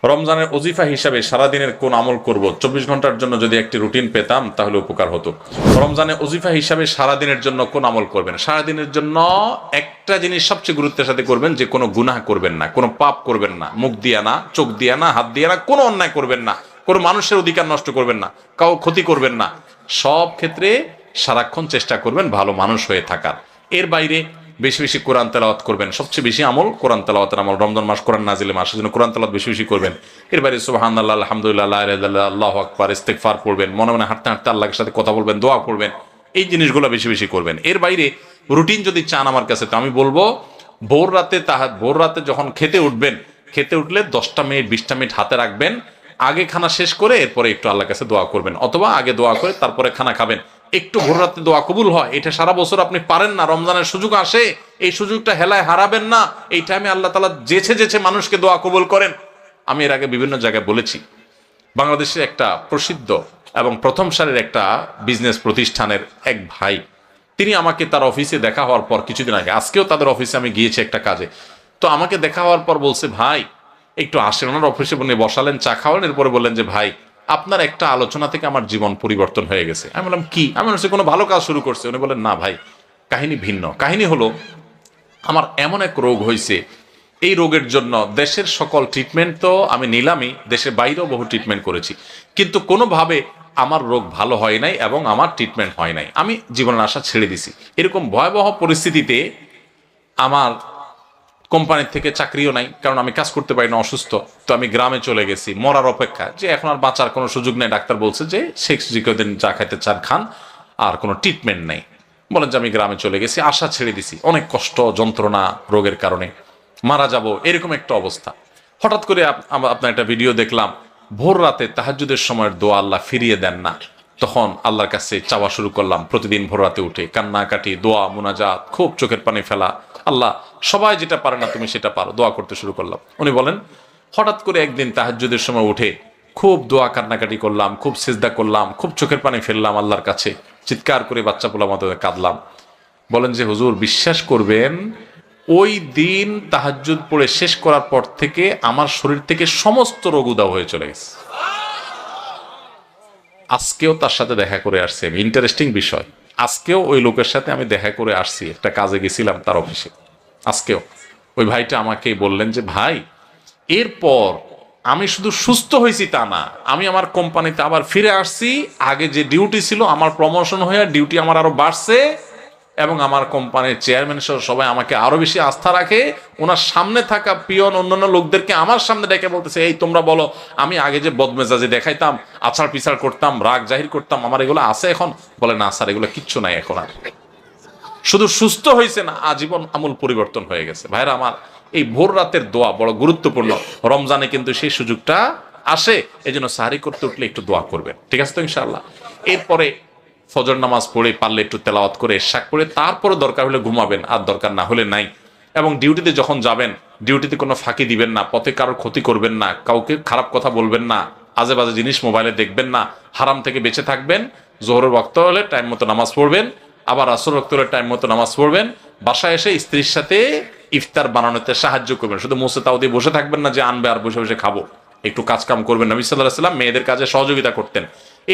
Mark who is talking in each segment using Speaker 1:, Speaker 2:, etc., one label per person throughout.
Speaker 1: রমজানের ওজিফা হিসাবে সারাদিনের কোন আমল করব, 24 ঘন্টার জন্য যদি একটি রুটিন পেতাম তাহলে উপকার হতো। রমজানের ওজিফা হিসাবে সারাদিনের জন্য কোন আমল করবেন? সারাদিনের জন্য একটা জিনিস সবচেয়ে গুরুত্বের সাথে করবেন, যে কোনো গুনাহ করবেন না, কোনো পাপ করবেন না, মুখ দিয়া না, চোখ দিয়া না, হাত দিয়া না, কোনো অন্যায় করবেন না, কোনো মানুষের অধিকার নষ্ট করবেন না, কাউ ক্ষতি করবেন না। সব ক্ষেত্রে সারাক্ষণ চেষ্টা করবেন ভালো মানুষ হয়ে থাকার। এর বাইরে বেশি বেশি কোরআন তেলাওয়াত করবেন। সবচেয়ে বেশি আমল কোরআন তেলাওয়াতের আমল। রমজান মাস কোরআন নাজিলের মাস, সেজন্য কোরআন তেলাওয়াত বেশি বেশি করবেন। এর বাইরে সুবহানাল্লাহ, আলহামদুলিল্লাহ, লা ইলাহা ইল্লাল্লাহ, আল্লাহু আকবার, ইস্তিগফার পড়বেন। মনে মনে হাঁটতে হাঁটতে আল্লাহর সাথে কথা বলবেন, দোয়া করবেন। এই জিনিসগুলো বেশি বেশি করবেন। এর বাইরে রুটিন যদি চান আমার কাছে, তো আমি বলবো ভোর রাতে যখন খেতে উঠবেন, খেতে উঠলে 10 মিনিট 20 মিনিট হাতে রাখবেন। আগে খানা শেষ করে এরপরে একটু আল্লাহর কাছে দোয়া করবেন, অথবা আগে দোয়া করে তারপরে খানা খাবেন। একটু ভোর রাতে দোয়া কবুল হয়, এটা সারা বছর আপনি পারেন না, রমজানের সুযোগ আসে, এই সুযোগটা হেলায় হারাবেন না। এই টাইমে আল্লাহ তাআলা যেছে যেছে মানুষকে দোয়া কবুল করেন। আমি এর আগে বিভিন্ন জায়গায় বলেছি, বাংলাদেশের একটা প্রসিদ্ধ এবং প্রথম সারির একটা বিজনেস প্রতিষ্ঠানের এক ভাই, তিনি আমাকে তার অফিসে দেখা হওয়ার পর কিছুদিন আগে, আজকেও তাদের অফিসে আমি গিয়েছি একটা কাজে, তো আমাকে দেখা হওয়ার পর বলছে, ভাই একটু আসেন। ওনার অফিসে বসালেন, চা খাওয়ালেন, এরপরে বললেন যে ভাই আপনার একটা আলোচনা থেকে আমার জীবন পরিবর্তন হয়ে গেছে। আমি বললাম কি? আমি মনে হচ্ছে কোনো ভালো কাজ শুরু করছে। উনি বলেন না ভাই, কাহিনী ভিন্ন। কাহিনী হলো, আমার এমন এক রোগ হয়েছে, এই রোগের জন্য দেশের সকল ট্রিটমেন্ট তো আমি নিলামই, দেশের বাইরেও বহু ট্রিটমেন্ট করেছি, কিন্তু কোনোভাবে আমার রোগ ভালো হয় নাই এবং আমার ট্রিটমেন্ট হয় নাই। আমি জীবনের আশা ছেড়ে দিছি। এরকম ভয়াবহ পরিস্থিতিতে আমার কোম্পানির থেকে চাকরিও নাই, কারণ আমি কাজ করতে পারি না, অসুস্থ। তো আমি গ্রামে চলে গেছি মরার অপেক্ষা, যে এখন আর বাঁচার কোনো সুযোগ নেই। ডাক্তার বলছে যে শেখ জিকদিন যা খাইতে চান খান, আর কোনো ট্রিটমেন্ট নেই। বলেন যে আমি গ্রামে চলে গেছি, আশা ছেড়ে দিছি, অনেক কষ্ট যন্ত্রণা রোগের কারণে, মারা যাব এরকম একটা অবস্থা। হঠাৎ করে আপনার একটা ভিডিও দেখলাম, ভোর রাতে তাহাজ্জুদের সময়ের দোয়া আল্লাহ ফিরিয়ে দেন না। তখন আল্লাহর কাছে চাওয়া শুরু করলাম, প্রতিদিন ভোর রাতে উঠে কান্নাকাটি, দোয়া, মুনাজাত, খুব চোখের পানি ফেলা। আল্লাহ, সবাই যেটা পারে না তুমি সেটা পারো, দোয়া করতে শুরু করলাম। উনি বলেন, হঠাৎ করে একদিন তাহাজ্জুদের সময় উঠে খুব দোয়া কান্নাকাটি করলাম, খুব সিজদা করলাম, খুব চোখের পানি ফেললাম আল্লাহর কাছে, চিৎকার করে বাচ্চা পোলার মতো কাঁদলাম। বলেন যে হুজুর, বিশ্বাস করবেন, ওই দিন তাহাজ্জুদ পড়ে শেষ করার পর থেকে আমার শরীর থেকে সমস্ত রোগ উধাও হয়ে চলে গেছে। আজকেও তার সাথে দেখা করে আসছি আমি, ইন্টারেস্টিং বিষয়, আজকেও ওই লোকের সাথে আমি দেখা করে আসছি, একটা কাজে গেছিলাম তার অফিসে। আজকেও ওই ভাইটা আমাকে বললেন যে ভাই, এরপর আমি শুধু সুস্থ হয়েছি তা না, আমি আমার কোম্পানিতে আবার ফিরে আসছি। আগে যে ডিউটি ছিল আমার প্রমোশন হয়ে ডিউটি আমার আরো বাড়ছে, এবং আমার কোম্পানির চেয়ারম্যান সহ সবাই আমাকে আরো বেশি আস্থা রাখে। ওনার সামনে থাকা পিয়ন অন্যান্য লোকদেরকে আমার সামনে ডেকে বলতেছে, এই তোমরা বলো, আমি আগে যে বদমেজাজি দেখাইতাম, আছাড় পিছাড় করতাম, রাগ জাহির করতাম, আমার এগুলো আছে এখন? বলে না স্যার, এগুলো কিচ্ছু নাই এখন আর। শুধু সুস্থ হয়েছে না, আজীবন আমূল পরিবর্তন হয়ে গেছে। ভাইরা আমার, এই ভোর রাতের দোয়া বড় গুরুত্বপূর্ণ। রমজানে কিন্তু সেই সুযোগটা আসে, এই জন্য সাহারি করতে উঠলে একটু দোয়া করবেন, ঠিক আছে তো ইনশাআল্লাহ। এরপরে ফজর নামাজ পড়ে পারলে একটু তেলাওয়াত করে শাক করে তারপরে দরকার হলে ঘুমাবেন, আর দরকার না হলে নাই। এবং ডিউটিতে যখন যাবেন, ডিউটিতে কোনো ফাঁকি দিবেন না, পথে কারোর ক্ষতি করবেন না, কাউকে খারাপ কথা বলবেন না, আজে বাজে জিনিস মোবাইলে দেখবেন না, হারাম থেকে বেঁচে থাকবেন। জোহরের ওয়াক্ত হলে টাইম মতো নামাজ পড়বেন, আবার আসর ওয়াক্ত হলে টাইম মতো নামাজ পড়বেন। বাসায় এসে স্ত্রীর সাথে ইফতার বানানোতে সাহায্য করবেন, শুধু মোসে তাও দিয়ে বসে থাকবেন না যে আনবে আর বসে বসে খাবো। একটু কাজ কাম করবেন। নবী সাল্লাল্লাহু আলাইহি ওয়াসাল্লাম মেয়েদের কাজে সহযোগিতা করতেন।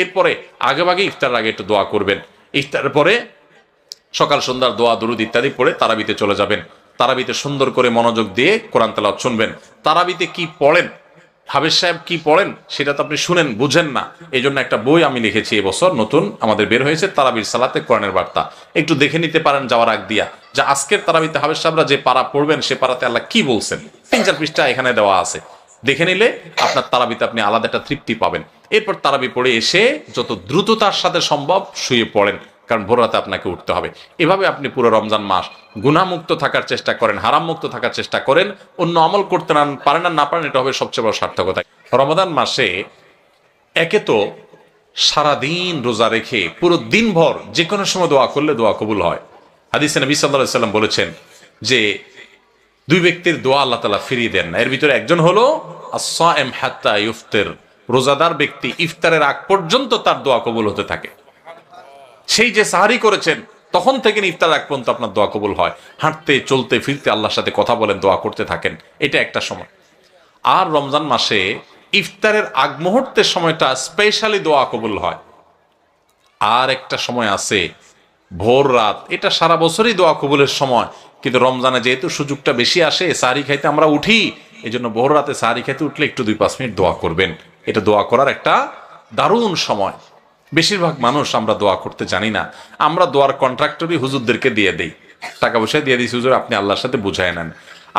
Speaker 1: এরপরে আগেভাগে ইফতারের আগে একটু দোয়া করবেন। ইফতারের পরে সকাল সন্ধ্যার দোয়া দুরুদ ইত্যাদি পড়ে তারাবিতে চলে যাবেন। তারাবিতে সুন্দর করে মনোযোগ দিয়ে কোরআন তেলাওয়াত শুনবেন। তারাবিতে কি পড়েন, হাফেজ সাহেব কি পড়েন, সেটা তো আপনি শুনেন, বুঝেন না। এই জন্য একটা বই আমি লিখেছি এবছর, নতুন আমাদের বের হয়েছে, তারাবির সালাতে কোরআনের বার্তা। একটু দেখে নিতে পারেন যাওয়ার আগ দিয়া, যে আজকের তারাবিতে হাফেজ সাহেবরা যে পারা পড়বেন, সে পারাতে আল্লাহ কি বলছেন। 3-4 পৃষ্ঠা এখানে দেওয়া আছে, দেখে নিলে আপনার তারাবিতে আপনি আলাদা একটা তৃপ্তি পাবেন। এরপর তারাবি পড়ে এসে যত দ্রুততার সাথে সম্ভব শুয়ে পড়েন, কারণ ভোর রাতে আপনাকে উঠতে হবে। এভাবে আপনি পুরো রমজান মাস গুনাহমুক্ত থাকার চেষ্টা করেন, হারাম মুক্ত থাকার চেষ্টা করেন। অন্য আমল করতে পারেন আর না পারেন, এটা হবে সবচেয়ে বড় সার্থকতা। রমাদান মাসে একে তো সারাদিন রোজা রেখে পুরো দিনভর যে কোনো সময় দোয়া করলে দোয়া কবুল হয়। হাদিসে নবী সাল্লাল্লাহু আলাইহি সাল্লাম বলেছেন যে দুই ব্যক্তির দোয়া আল্লাহ তাআলা ফিরিয়ে দেন না। এর ভিতরে একজন হলো আস-সাইম হাত্তা ইফতির, রোজাদার ব্যক্তি ইফতারের আগ পর্যন্ত তার দোয়া কবুল হতে থাকে। সেই যে সাহারি করেছেন তখন থেকে ইফতার আগ পর্যন্ত আপনার দোয়া কবুল হয়। হাঁটতে চলতে ফিরতে আল্লাহর সাথে কথা বলেন, দোয়া করতে থাকেন, এটা একটা সময়। আর রমজান মাসে ইফতারের আগ মুহূর্তের সময়টা স্পেশালি দোয়া কবুল হয়। আর একটা সময় আছে ভোর রাত, এটা সারা বছরই দোয়া কবুলের সময়, কিন্তু রমজানে যেহেতু সুযোগটা বেশি আসে, সাহারি খাইতে আমরা উঠি, এই জন্য ভোর রাতে সাহারি খাইতে উঠলে একটু 2-5 মিনিট দোয়া করবেন। এটা দোয়া করার একটা দারুণ সময়। বেশিরভাগ মানুষ আমরা দোয়া করতে জানি না, আমরা দোয়ার কন্ট্রাক্টরই হুজুরদেরকে দিয়ে দেই, টাকা পয়সা দিয়ে দিই, হুজুর আপনি আল্লাহর সাথে বুঝায় নেন।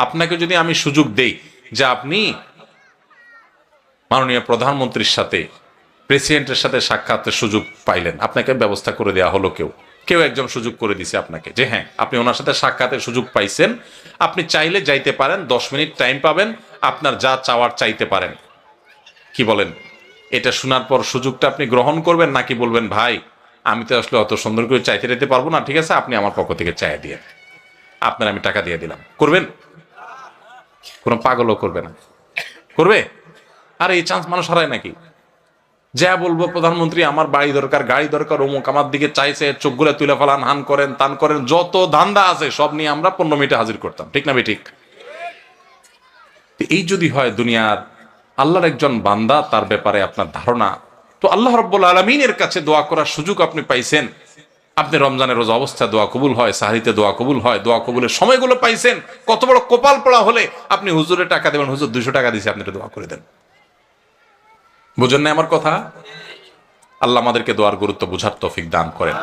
Speaker 1: আপনাকে যদি আমি সুযোগ দেই যে আপনি মাননীয় প্রধানমন্ত্রীর সাথে, প্রেসিডেন্টের সাথে সাক্ষাতের সুযোগ পাইলেন, আপনাকে ব্যবস্থা করে দেওয়া হলো, কেউ একজন সুযোগ করে দিছে আপনাকে যে হ্যাঁ আপনি ওনার সাথে সাক্ষাতের সুযোগ পাইছেন, আপনি চাইলে যাইতে পারেন, 10 মিনিট টাইম পাবেন, আপনার যা চাওয়ার চাইতে পারেন। কি বলেন? এটা শোনার পর সুযোগটা আপনি গ্রহণ করবেন নাকি বলবেন ভাই আমি তো আসলে অত সুন্দর করে চাইতে যেতে পারবো না, ঠিক আছে আপনি আমার পক্ষ থেকে চাইয়া দিয়ে, আপনার আমি টাকা দিয়ে দিলাম, করবেন? কোনো পাগলও করবে না, করবে? আর এই চান্স মানুষ হারায় নাকি? যা বলবো প্রধানমন্ত্রী আমার বাড়ি দরকার, গাড়ি দরকার, অমুক আমার দিকে চাইছে, চোখগুলো তুলে ফেলান, হান করেন, তান করেন, যত ধান্দা আছে সব নিয়ে আমরা 15 মিনিটে হাজির করতাম, ঠিক না ঠিক? এই যদি হয় দুনিয়ার আল্লাহর একজন বান্দা, তার ব্যাপারে আপনার ধারণা, তো আল্লাহ রাব্বুল আলামিনের কাছে দোয়া করার সুযোগ আপনি পাইছেন। আপনি রমজানের রোজা অবস্থায় দোয়া কবুল হয়, সাহরিতে দোয়া কবুল হয়, দোয়া কবুলের সময়গুলো পাইছেন। কত বড় কপাল পড়া হলে আপনি হুজুরের টাকা দেবেন, হুজুর 200 টাকা দিয়েছে আপনি দোয়া করে দেন। বুঝেন না আমার কথা? আল্লাহ আমাদেরকে দোয়ার গুরুত্ব বুঝার তৌফিক দান করেন।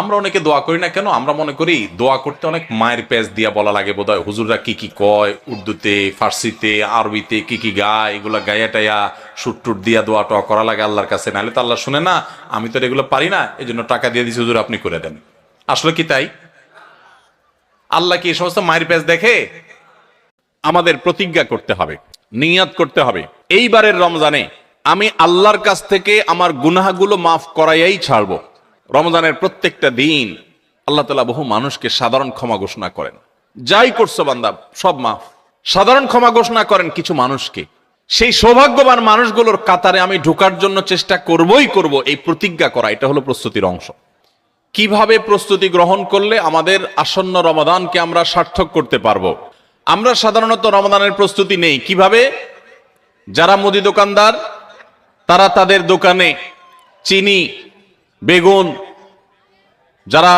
Speaker 1: আমরা অনেকে দোয়া করি না কেন? আমরা মনে করি দোয়া করতে অনেক মায়ের পেজ দিয়া বলা লাগে বোধহয়, হুজুররা কি কি কয়, উর্দুতে, ফার্সিতে, আরবিতে কি কি গায়, এগুলা গায়া টাইয়া সুট টুট দিয়া দোয়া টোয়া করা লাগে আল্লাহর কাছে, নাহলে তো আল্লাহ শুনে না। আমি তো এগুলো পারি না, এই জন্য টাকা দিয়ে দিচ্ছি, হুজুর আপনি করে দেন। আসলে কি তাই? আল্লাহ কি এই সমস্ত মায়ের পেজ দেখে? আমাদের প্রতিজ্ঞা করতে হবে, নিয়াত করতে হবে, এইবারের রমজানে আমি আল্লাহর কাছ থেকে আমার গুনাহগুলো মাফ করাইয়াই ছাড়বো। রমজানের প্রত্যেকটা দিন আল্লাহ তাআলা বহু মানুষকে সাধারণ ক্ষমা ঘোষণা করেন, যাই করছো বান্দা সব মাফ, সাধারণ ক্ষমা ঘোষণা করেন কিছু মানুষকে। সেই সৌভাগ্যবান মানুষগুলোর কাতারে আমি ঢোকার জন্য চেষ্টা করবই করব, এই প্রতিজ্ঞা করা, এটা হলো প্রস্তুতির অংশ। কিভাবে প্রস্তুতি গ্রহণ করলে আমাদের আসন্ন রমাদানকে আমরা সার্থক করতে পারবো? আমরা সাধারণত রমাদানের প্রস্তুতি নেই কিভাবে? যারা মুদি দোকানদার তারা তাদের দোকানে চিনি, বেগুন, যারা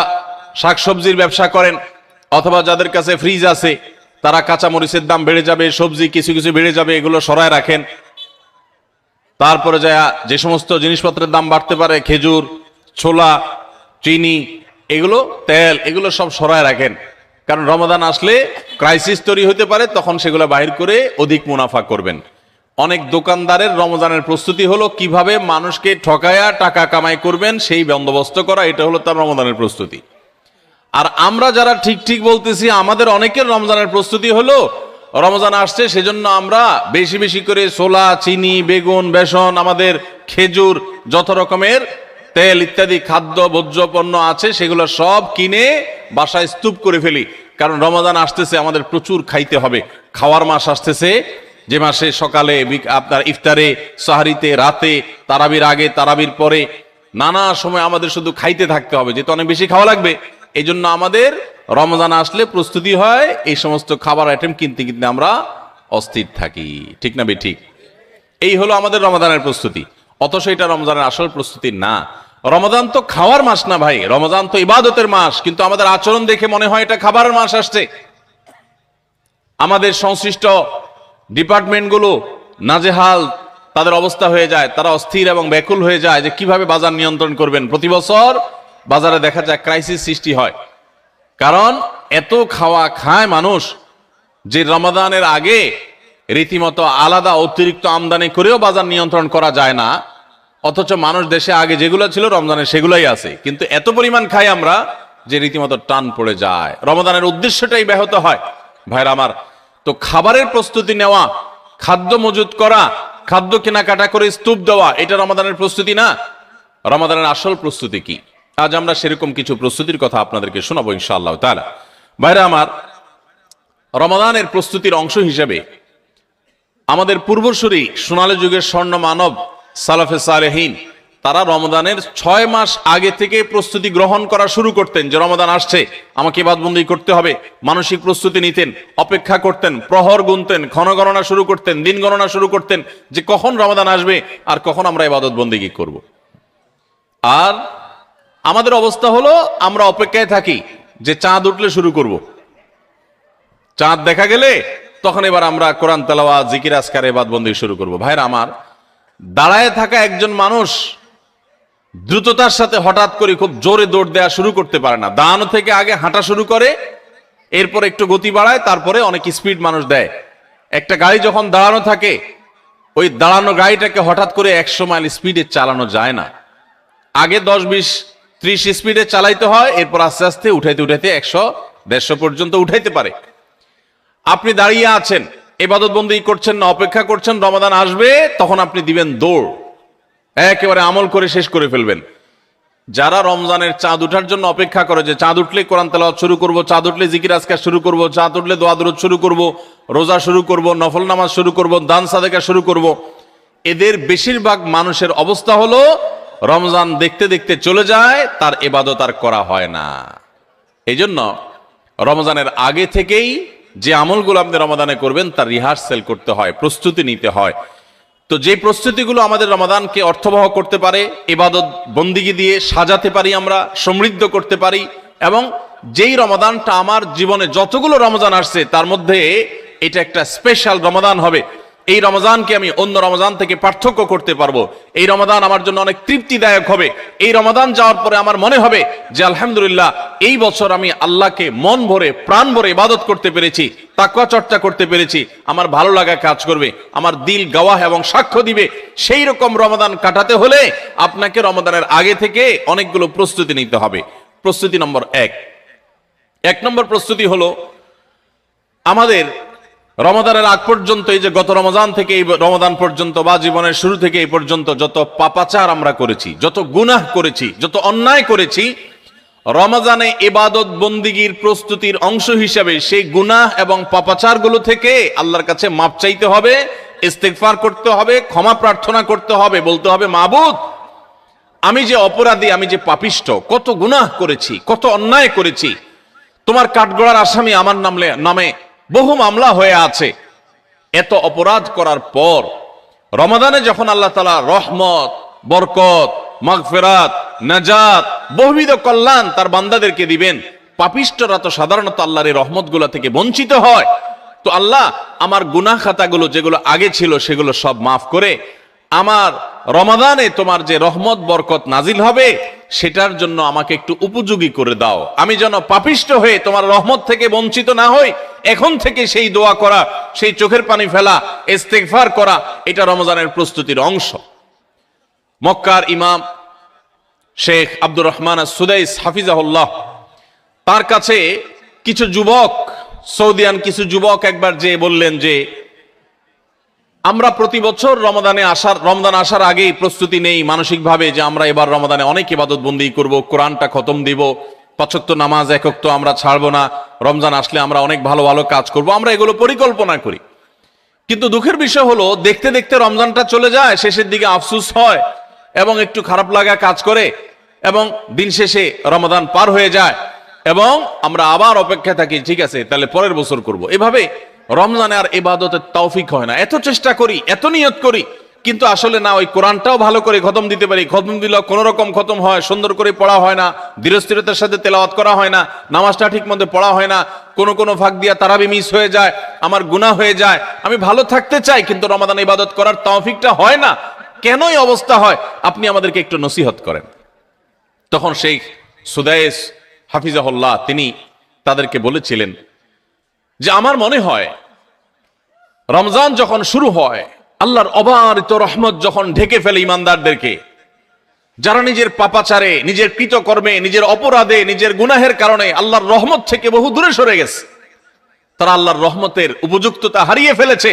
Speaker 1: শাকসবজির ব্যবসা করেন অথবা যাদের কাছে ফ্রিজ আছে, তারা কাঁচা মরিচের দাম বেড়ে যাবে, সবজি কিছু কিছু বেড়ে যাবে, এগুলো সরায় রাখেন। তারপরে যে সমস্ত জিনিসপত্রের দাম বাড়তে পারে, খেজুর, ছোলা, চিনি, এগুলো, তেল, এগুলো সব সরায় রাখেন, কারণ রমাদান আসলে ক্রাইসিস তৈরি হতে পারে, তখন সেগুলো বাহির করে অধিক মুনাফা করবেন। অনেক দোকানদারের রমজানের প্রস্তুতি হলো কিভাবে মানুষকে ঠকায়া টাকা কামাই করবেন সেই বন্দোবস্ত করা, এটা হলো তার রমজানের প্রস্তুতি। আর আমরা যারা ঠিক ঠিক বলতেছি, আমাদের অনেকের রমজানের প্রস্তুতি হলো রমজান আসছে সেজন্য আমরা বেশি বেশি করে ছোলা, চিনি, বেগুন, বেসন, আমাদের খেজুর, যত রকমের তেল ইত্যাদি খাদ্য ভোজ্য পণ্য আছে সেগুলো সব কিনে বাসায় স্তূপ করে ফেলি, কারণ রমজান আসতেছে, আমাদের প্রচুর খাইতে হবে। খাওয়ার মাস আসতেছে, যে মাসে সকালে, আপনার ইফতারে, সাহারিতে, রাতে, তারাবির আগে, তারাবির পরে, নানা সময় আমাদের শুধু খাইতে থাকতে হবে, যেহেতু অনেক বেশি খাওয়া লাগবে। এই জন্য আমাদের রমজান আসলে প্রস্তুতি হয়, এই সমস্ত খাবার আইটেম কিনতে কিনতে আমরা অস্থির থাকি, ঠিক না ঠিক? এই হলো আমাদের রমজানের প্রস্তুতি, অথচ এটা রমজানের আসল প্রস্তুতি না। রমজান তো খাওয়ার মাস না ভাই, রমজান তো ইবাদতের মাস, কিন্তু আমাদের আচরণ দেখে মনে হয় এটা খাবারের মাস আসছে। আমাদের সংশ্লিষ্ট ডিপার্টমেন্টগুলো নাজেহাল তাদের অবস্থা হয়ে যায়, তারা অস্থির এবং ব্যাকুল হয়ে যায় যে কিভাবে বাজার নিয়ন্ত্রণ করবেন। প্রতি বছর বাজারে দেখা যায় ক্রাইসিস সৃষ্টি হয়, কারণ এত খাওয়া খায় মানুষ যে রমাদানের আগে রীতিমতো আলাদা অতিরিক্ত আমদানি করেও বাজার নিয়ন্ত্রণ করা যায় না, অথচ মানুষ দেশে আগে যেগুলো ছিল রমজানের সেগুলাই আছে, কিন্তু এত পরিমাণ খাই আমরা যে রীতিমতো টান পড়ে যায়, রমাদানের উদ্দেশ্যটাই ব্যাহত হয়। ভাইরা আমার, তো খাবারের প্রস্তুতি নেওয়া, খাদ্য মজুত করা, খাদ্য কেনাকাটা করে স্তূপ দেওয়া, এটা রমাদানের প্রস্তুতি না। রমাদানের আসল প্রস্তুতি কি? আজ আমরা সেরকম কিছু প্রস্তুতির কথা আপনাদেরকে শোনাবো ইনশাআল্লাহ তাআলা। ভাইরা আমার, রমাদানের প্রস্তুতির অংশ হিসেবে আমাদের পূর্বসূরি সোনালী যুগের স্বর্ণ মানব সালাফে সালেহীন তারা রমজানের 6 মাস আগে থেকে প্রস্তুতি গ্রহণ করা শুরু করতেন, যে রমজান আসছে, আমাকে ইবাদতবন্দি করতে হবে। মানসিক প্রস্তুতি নিতেন, অপেক্ষা করতেন, প্রহর গুনতেন, ক্ষণ গণনা শুরু করতেন, দিন গণনা শুরু করতেন, যে কখন রমজান আসবে আর কখন আমরা ইবাদতবন্দি করব। আর আমাদের অবস্থা হলো, আমরা অপেক্ষায় থাকি যে চাঁদ উঠলে শুরু করব। চাঁদ দেখা গেলে তখন এবার আমরা কোরআন তেলাওয়াত, জিকির আজকার, ইবাদতবন্দি শুরু করব। ভাইরা আমার, দাঁড়ায় থাকা একজন মানুষ দ্রুততার সাথে হঠাৎ করে খুব জোরে দৌড় দেওয়া শুরু করতে পারে না। দাঁড়ানো থেকে আগে হাঁটা শুরু করে, এরপর একটু গতি বাড়ায়, তারপরে অনেক স্পিড মানুষ দেয়। একটা গাড়ি যখন দাঁড়ানো থাকে, ওই দাঁড়ানো গাড়িটাকে হঠাৎ করে 100 মাইল স্পিডে চালানো যায় না। আগে 10, 20, 30 স্পিডে চালাইতে হয়, এরপর আস্তে আস্তে উঠাইতে উঠাইতে 100, 150 পর্যন্ত উঠাইতে পারে। আপনি দাঁড়িয়ে আছেন, ইবাদতবন্দি করছেন না, অপেক্ষা করছেন রমাদান আসবে, তখন আপনি দিবেন দৌড়, একেবারে আমল করে শেষ করে ফেলবেন। যারা রমজানের চাঁদ উঠার জন্য অপেক্ষা করে, যে চাঁদ উঠলে কোরআন তেলাওয়াত শুরু করব, চাঁদ উঠলে জিকির আজকার শুরু করব, চাঁদ উঠলে দোয়া দরুদ শুরু করব, রোজা শুরু করব, নফল নামাজ শুরু করব, দান সাদেকা শুরু করব, এদের বেশিরভাগ মানুষের অবস্থা হলো রমজান দেখতে দেখতে চলে যায়, তার ইবাদত আর করা হয় না। এই জন্য রমজানের আগে থেকেই যে আমলগুলো আপনি রমাদানে করবেন তার রিহার্সেল করতে হয়, প্রস্তুতি নিতে হয়। তো যে প্রস্তুতিগুলো আমাদের রমাদানকে অর্থবহ করতে পারে, ইবাদত বন্দিগি দিয়ে সাজাতে পারি, আমরা সমৃদ্ধ করতে পারি, এবং যেই রমাদানটা আমার জীবনে যতগুলো রমজান আসছে তার মধ্যে এটা একটা স্পেশাল রমাদান হবে, এই রমজানকে আমি অন্য রমজান থেকে পার্থক্য করতে পারবো, এই রমাদান আমার জন্য অনেক তৃপ্তিদায়ক হবে, এই রমাদান যাওয়ার পরে আমার মনে হবে যে আলহামদুলিল্লাহ এই বছর আমি আল্লাহকে মন ভরে প্রাণ ভরে ইবাদত করতে পেরেছি, তাকওয়া চর্চা করতে পেরেছি, আমার ভালো লাগা কাজ করবে, আমার দিল গাওয়াহ এবং সাক্ষ্য দিবে। সেই রকম রমাদান কাটাতে হলে আপনাকে রমাদানের আগে থেকে অনেকগুলো প্রস্তুতি নিতে হবে। প্রস্তুতি নম্বর 1 নম্বর প্রস্তুতি হলো, আমাদের রমাদানের আগ পর্যন্ত, এই যে গত রমজান থেকে এই রমাদান পর্যন্ত বা জীবনের শুরু থেকে এই পর্যন্ত যত পাপাচার আমরা করেছি, যত গুনাহ করেছি, যত অন্যায় করেছি, রমজানে ইবাদত বন্দিগির প্রস্তুতির অংশ হিসাবে সেই গুনাহ এবং পাপাচারগুলো থেকে আল্লাহর কাছে মাপ চাইতে হবে, ইস্তেগফার করতে হবে, ক্ষমা প্রার্থনা করতে হবে, বলতে হবে মাবুদ আমি যে অপরাধী, আমি যে পাপিষ্ঠ, কত গুনাহ করেছি, কত অন্যায় করেছি, তোমার কাঠগড়ার আসামি আমার নামে বহু মামলা হয়ে আছে। এত অপরাধ করার পর রমাদানে যখন আল্লাহ তাআলা রহমত, বরকত, মাগফিরাত, নাজাত, বহুবিধ কল্যাণ তার বান্দাদেরকে দিবেন, পাপিষ্ঠরা তো সাধারণত আল্লাহর এই রহমতগুলো থেকে বঞ্চিত হয়। তো আল্লাহ আমার গুনাহ খাতাগুলো যেগুলো আগে ছিল সেগুলো সব মাফ করে আমার রমাদানে তোমার যে রহমত বরকত নাজিল হবে সেটার জন্য আমাকে একটু উপযোগী করে দাও, আমি যেন পাপিষ্ঠ হয়ে তোমার রহমত থেকে বঞ্চিত না হই। এখন থেকে সেই দোয়া করা, সেই চোখের পানি ফেলা, ইস্তেগফার করা, এটা রমজানের প্রস্তুতির অংশ। মক্কার ইমাম শেখ আব্দুর রহমান আস-সুদাইস হাফিজাহুল্লাহ, তার কাছে কিছু যুবক, সৌদিয়ান কিছু যুবক একবার যে বললেন যে আমরা প্রতি বছর রমজান আসার আগেই প্রস্তুতি নেই মানসিকভাবে, যে আমরা এবার রমাদানে অনেক ইবাদত বন্দি করব, কোরআনটা খতম দিব, 5 ওয়াক্ত নামাজ 1 ওয়াক্ত আমরা ছাড়বো না, রমজান আসলে আমরা অনেক ভালো ভালো কাজ করব, আমরা এগুলো পরিকল্পনা করি। কিন্তু দুঃখের বিষয় হলো দেখতে দেখতে রমজানটা চলে যায়, শেষের দিকে আফসোস হয় এবং একটু খারাপ লাগা কাজ করে, এবং দিন শেষে রমাদান পার হয়ে যায় এবং আমরা আবার অপেক্ষা থাকি, ঠিক আছে তাহলে পরের বছর করব। এভাবে রমজানে আর ইবাদতের তৌফিক হয় না। এত চেষ্টা করি, এত নিয়ত করি, কিন্তু আসলে না, ওই কোরআনটাও ভালো করে খতম দিতে পারি, খতম দিলেও কোন রকম খতম হয়, সুন্দর করে পড়া হয় না, ধীরস্থিরতার সাথে তেলাওয়াত করা হয় না, নামাজটা ঠিক মতো পড়া হয় না, কোনো ভাগ দিয়া তারাবি মিস হয়ে যায়, আমার গুনাহ হয়ে যায়। আমি ভালো থাকতে চাই কিন্তু রমাদানে ইবাদত করার তৌফিকটা হয় না। কেনই অবস্থা হয় আপনি আমাদেরকে একটু নসিহত করেন। তখন শেখ সুদাইস হাফিজাহুল্লাহ তিনি তাদেরকে বলেছিলেন যে আমার মনে হয় রমজান যখন শুরু হয়, আল্লাহর অবারিত রহমত যখন ঢেকে ফেলে ইমানদারদেরকে, যারা নিজের পাপাচারে, নিজের কৃতকর্মে, নিজের অপরাধে, নিজের গুনাহের কারণে আল্লাহর রহমত থেকে বহু দূরে সরে গেছে, তারা আল্লাহর রহমতের উপযুক্ততা হারিয়ে ফেলেছে।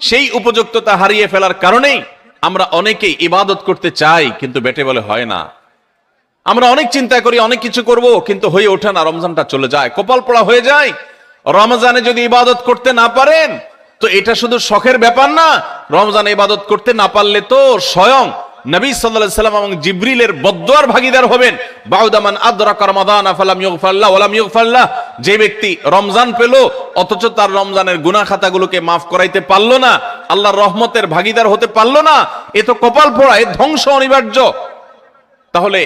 Speaker 1: সেই উপযুক্ততা হারিয়ে ফেলার কারণেই আমরা অনেকেই ইবাদত করতে চাই কিন্তু বেটে বলে হয় না। আমরা অনেক চিন্তা করি, অনেক কিছু করব, কিন্তু হয়ে ওঠে না, রমজানটা চলে যায়, কপাল পোড়া হয়ে যায়। রমজানে যদি ইবাদত করতে না পারেন তো এটা শুধু শখের ব্যাপার না, রমজানে ইবাদত করতে না পারলে তো স্বয়ং নবী সাল্লাল্লাহু আলাইহি সাল্লাম এবং জিবরিলের বদদুয়ার ভাগীদার হবেন। বাউদা মান আদরাকা রমাদান ফালাম ইগফার লাহু ওয়া লাম ইগফার লাহ, যে ব্যক্তি রমজান পেল অথচ তার রমজানের গুনাহ খাতাগুলোকে মাফ করাইতে পারলো না, আল্লাহর রহমতের ভাগীদার হতে পারলো না, এ তো কপাল পোড়া, এ ধ্বংস অনিবার্য। তাহলে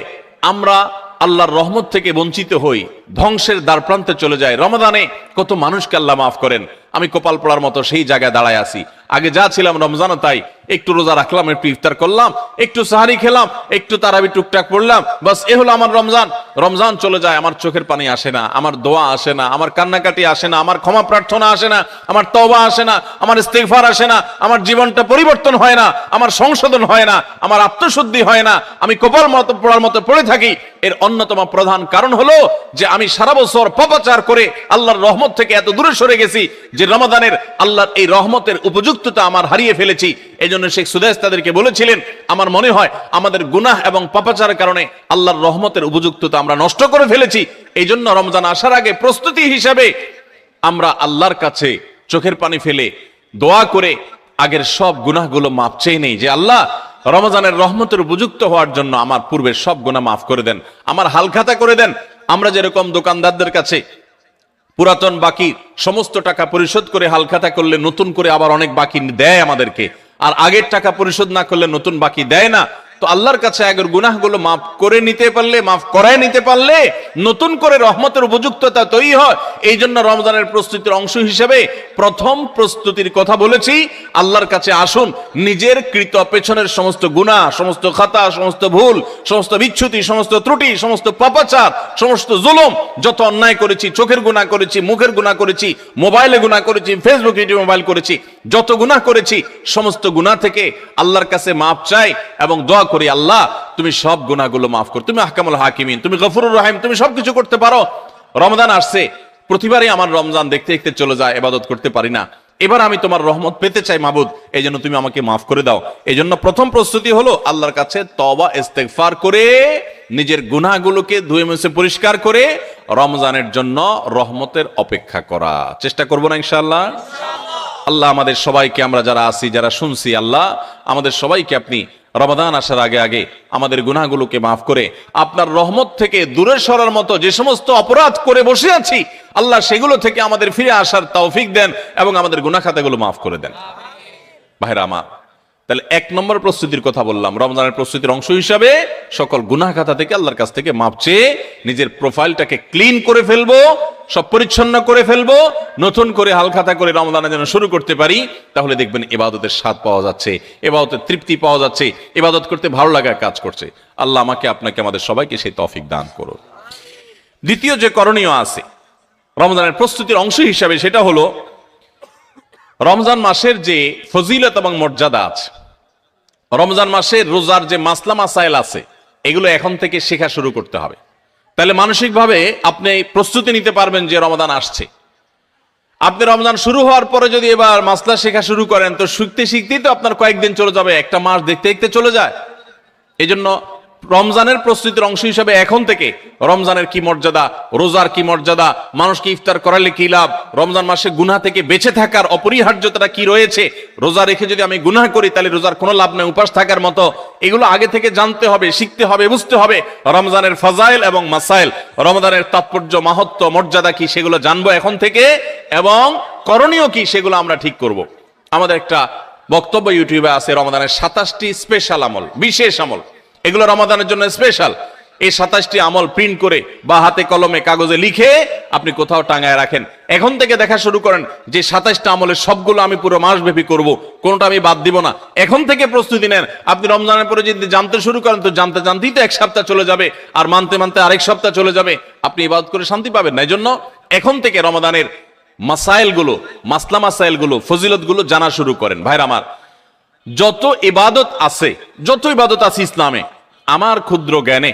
Speaker 1: আমরা আল্লাহর রহমত থেকে বঞ্চিত হই, ধ্বংসের দ্বার প্রান্তে চলে যায়। রমাদানে কত মানুষকে আল্লাহ মাফ করেন, আমি কপাল পোড়ার মতো সেই জায়গায় দাঁড়ায় আছি। আগে যা ছিলাম রমজানও তাই, একটু রোজা রাখলাম, একটু ইফতার করলাম, একটু সাহারি খেলাম, একটু তারাবি টুকটাক পড়লাম, বাস এ হলো আমার রমজান। রমজান চলে যায়, আমার চোখের পানি আসে না, আমার দোয়া আসে না, আমার কান্নাকাটি আসে না, আমার ক্ষমা প্রার্থনা আসে না, আমার তওবা আসে না, আমার ইস্তিগফার আসে না, আমার জীবনটা পরিবর্তন হয় না, আমার সংশোধন হয় না, আমার আত্মশুদ্ধি হয় না, আমি কপাল মতো পোড়ার মতো পড়ে থাকি। এর অন্যতম প্রধান কারণ হলো যে আমি সারা বছর পাপাচার করে আল্লাহর রহমত থেকে এত দূরে সরে গেছি যে রমাদানের আল্লাহর এই রহমতের উপযুক্ততা আমার হারিয়ে ফেলেছি। এজন্য শেখ সুদেশ তাদেরকে বলেছিলেন, আমার মনে হয় আমাদের গুনাহ এবং পাপাচারের কারণে আল্লাহর রহমতের উপযুক্ততা আমরা নষ্ট করে ফেলেছি। এই জন্য রমজান আসার আগে প্রস্তুতি হিসাবে আমরা আল্লাহর কাছে চোখের পানি ফেলে দোয়া করে আগের সব গুনাহগুলো মাফ চেয়ে নেই যে আল্লাহ রমজানের রহমতের উপযুক্ত হওয়ার জন্য আমার পূর্বের সব গুনাহ মাফ করে দেন, আমার হালখাতা করে দেন। আমরা যেরকম দোকানদারদের কাছে পুরাতন বাকি সমস্ত টাকা পরিশোধ করে হালখাতা করলে নতুন করে আবার অনেক বাকি দেয় আমাদেরকে, আর আগের টাকা পরিশোধ না করলে নতুন বাকি দেয় না, তো আল্লাহর কাছে আগের গুনাহগুলো মাফ করে নিতে পারলে, মাফ করায় নিতে পারলে নতুন করে রহমতের উপযুক্ততা তৈরি হয়। এই জন্য রমজানের প্রস্তুতির অংশ হিসেবে প্রথম প্রস্তুতির কথা বলেছি, আল্লাহর কাছে আসুন, নিজের কৃত পেছনের সমস্ত গুনাহ, সমস্ত খাতা, সমস্ত ভুল, সমস্ত বিচ্যুতি, সমস্ত ত্রুটি, সমস্ত পাপাচার, সমস্ত জুলুম, যত অন্যায় করেছি, চোখের গুনাহ করেছি, মুখের গুনাহ করেছি, মোবাইলে গুনাহ করেছি, ফেসবুক ইউটিউব মোবাইল করেছি, যত গুনাহ করেছি সমস্ত গুনাহ থেকে আল্লাহর কাছে মাফ চাই এবং দোয়া করি, আল্লাহ তুমি সব গুনাহগুলো মাফ করো, তুমি আহকামুল হাকিমিন, তুমি গফুরুর রহিম, তুমি সবকিছু করতে পারো। রমজান আসছে, প্রতিবারই আমার রমজান দেখতে দেখতে চলে যায়, ইবাদত করতে পারি না, এবার আমি তোমার রহমত পেতে চাই মাবুদ, এই জন্য তুমি আমাকে মাফ করে দাও। এই জন্য প্রথম প্রস্তুতি হলো আল্লাহর কাছে তওবা ইস্তেগফার করে নিজের গুনাহগুলোকে ধুয়ে মুছে পরিষ্কার করে রমজানের জন্য রহমতের অপেক্ষা করা চেষ্টা করব না ইনশাআল্লাহ। আল্লাহ আমাদের সবাইকে, আমরা যারা আছি, যারা শুনছি, আল্লাহ আমাদের সবাইকে আপনি রমাদান আসার আগে আগে আমাদের গুনাহগুলোকে মাফ করে আপনার রহমত থেকে দূরে সরার মতো যে সমস্ত অপরাধ করে বসে আছি, আল্লাহ সেগুলো থেকে আমাদের ফিরে আসার তৌফিক দেন এবং আমাদের গুনাহ খাতাগুলো মাফ করে দেন। ভাইরা আমার, তাহলে এক নম্বর প্রস্তুতির কথা বললাম, রমজানের প্রস্তুতির অংশ হিসাবে সকল গুনাহ খাতা থেকে আল্লাহর কাছ থেকে মাপ চেয়ে নিজের প্রোফাইলটাকে ক্লিন করে ফেলবো, সব পরিচ্ছন্ন করে ফেলবো, নতুন করে হালখাতা করে রমজানের জন্য শুরু করতে পারি। তাহলে দেখবেন ইবাদতের স্বাদ পাওয়া যাচ্ছে, ইবাদতের তৃপ্তি পাওয়া যাচ্ছে, ইবাদত করতে ভালো লাগা কাজ করছে। আল্লাহ আমাকে, আপনাকে, আমাদের সবাইকে সেই তৌফিক দান করুন। দ্বিতীয় যে করণীয় আছে রমজানের প্রস্তুতির অংশ হিসাবে, সেটা হলো রমজান মাসের যে ফজিলত এবং মর্যাদা আছে, রমজান মাসের রোজার যে মাসলা মাসাইল আছে, এগুলো এখন থেকে শেখা শুরু করতে হবে। তাহলে মানসিকভাবে আপনি প্রস্তুতি নিতে পারবেন যে রমজান আসছে। আপনি রমজান শুরু হওয়ার পরে যদি এবার মাসলা শেখা শুরু করেন, তো শিখতে শিখতেই তো আপনার কয়েকদিন চলে যাবে, একটা মাস দেখতে দেখতে চলে যায়। এই জন্য রমজানের প্রস্তুতির অংশ হিসাবে এখন থেকে রমজানের কি মর্যাদা, রোজার কি মর্যাদা, মানুষকে ইফতার করালে কি লাভ, রমজান মাসে গুনাহ থেকে বেঁচে থাকার অপরিহার্যতা কি রয়েছে, রোজা রেখে যদি আমি গুনাহ করি তাহলে রোজার কোনো লাভ নেই, উপাস থাকার মতো, এগুলো আগে থেকে জানতে হবে, শিখতে হবে, বুঝতে হবে। রমজানের ফাজাইল এবং মাসাইল, রমজানের তাৎপর্য, মাহাত্ম্য, মর্যাদা কি, সেগুলো জানবো এখন থেকে, এবং করণীয় কি সেগুলো আমরা ঠিক করব। আমাদের একটা বক্তব্য ইউটিউবে আছে, রমজানের 27টি স্পেশাল আমল, বিশেষ আমল, এগুলো রমাদানের জন্য স্পেশাল। এই 27টি আমল প্রিন্ট করে বা হাতে কলমে কাগজে লিখে আপনি কোথাও টাঙায় রাখেন। এখন থেকে দেখা শুরু করেন যে 27টা আমলের সবগুলো আমি পুরো মাসব্যাপী করব, কোনটা আমি বাদ দিব না। এখন থেকে প্রস্তুতি নেন। আপনি রমজানের পরে যদি জানতে শুরু করেন, তো জানতে জানতেই তো এক সপ্তাহ চলে যাবে, আর মানতে মানতে আরেক সপ্তাহ চলে যাবে, আপনি ইবাদত করে শান্তি পাবেন না। এই জন্য এখন থেকে রমাদানের মাসাইলগুলো, মাসলা মাসাইলগুলো, ফজিলতগুলো জানা শুরু করেন। ভাইরা আমার, যত ইবাদত আছে, যত ইবাদত আছে ইসলামে, আমার ক্ষুদ্র জ্ঞানে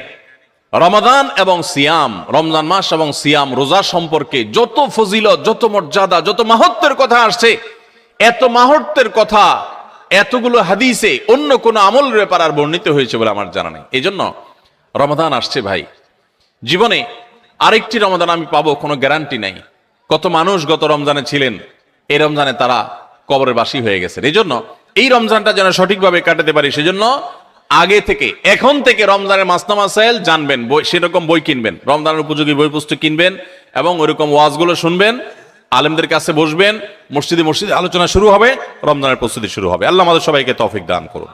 Speaker 1: রমাদান এবং সিয়াম, রমজান মাস এবং সিয়াম, রোজা সম্পর্কে যত ফজিলত, যত মর্যাদা, যত মাহাত্ম্যের কথা আসছে, এত মাহাত্ম্যের কথা এতগুলো হাদিসে অন্য কোন আমলের ব্যাপার আর বর্ণিত হয়েছে বলে আমার জানা নেই। এই জন্য রমাদান আসছে ভাই, জীবনে আরেকটি রমাদান আমি পাবো কোনো গ্যারান্টি নাই। কত মানুষ গত রমজানে ছিলেন, এই রমজানে তারা কবরের বাসী হয়ে গেছে। এই জন্য এই রমজানটা যেন সঠিকভাবে কাটাতে পারি, সেজন্য আগে থেকে, এখন থেকে রমজানের মাসনা মাসাইল জানবেন, সেরকম বই কিনবেন, রমজানের উপযোগী বই পুস্তক কিনবেন এবং ওইরকম ওয়াজগুলো শুনবেন, আলেমদের কাছে বসবেন, মসজিদে মসজিদে আলোচনা শুরু হবে, রমজানের প্রস্তুতি শুরু হবে। আল্লাহ আমাদের সবাইকে তৌফিক দান করুন।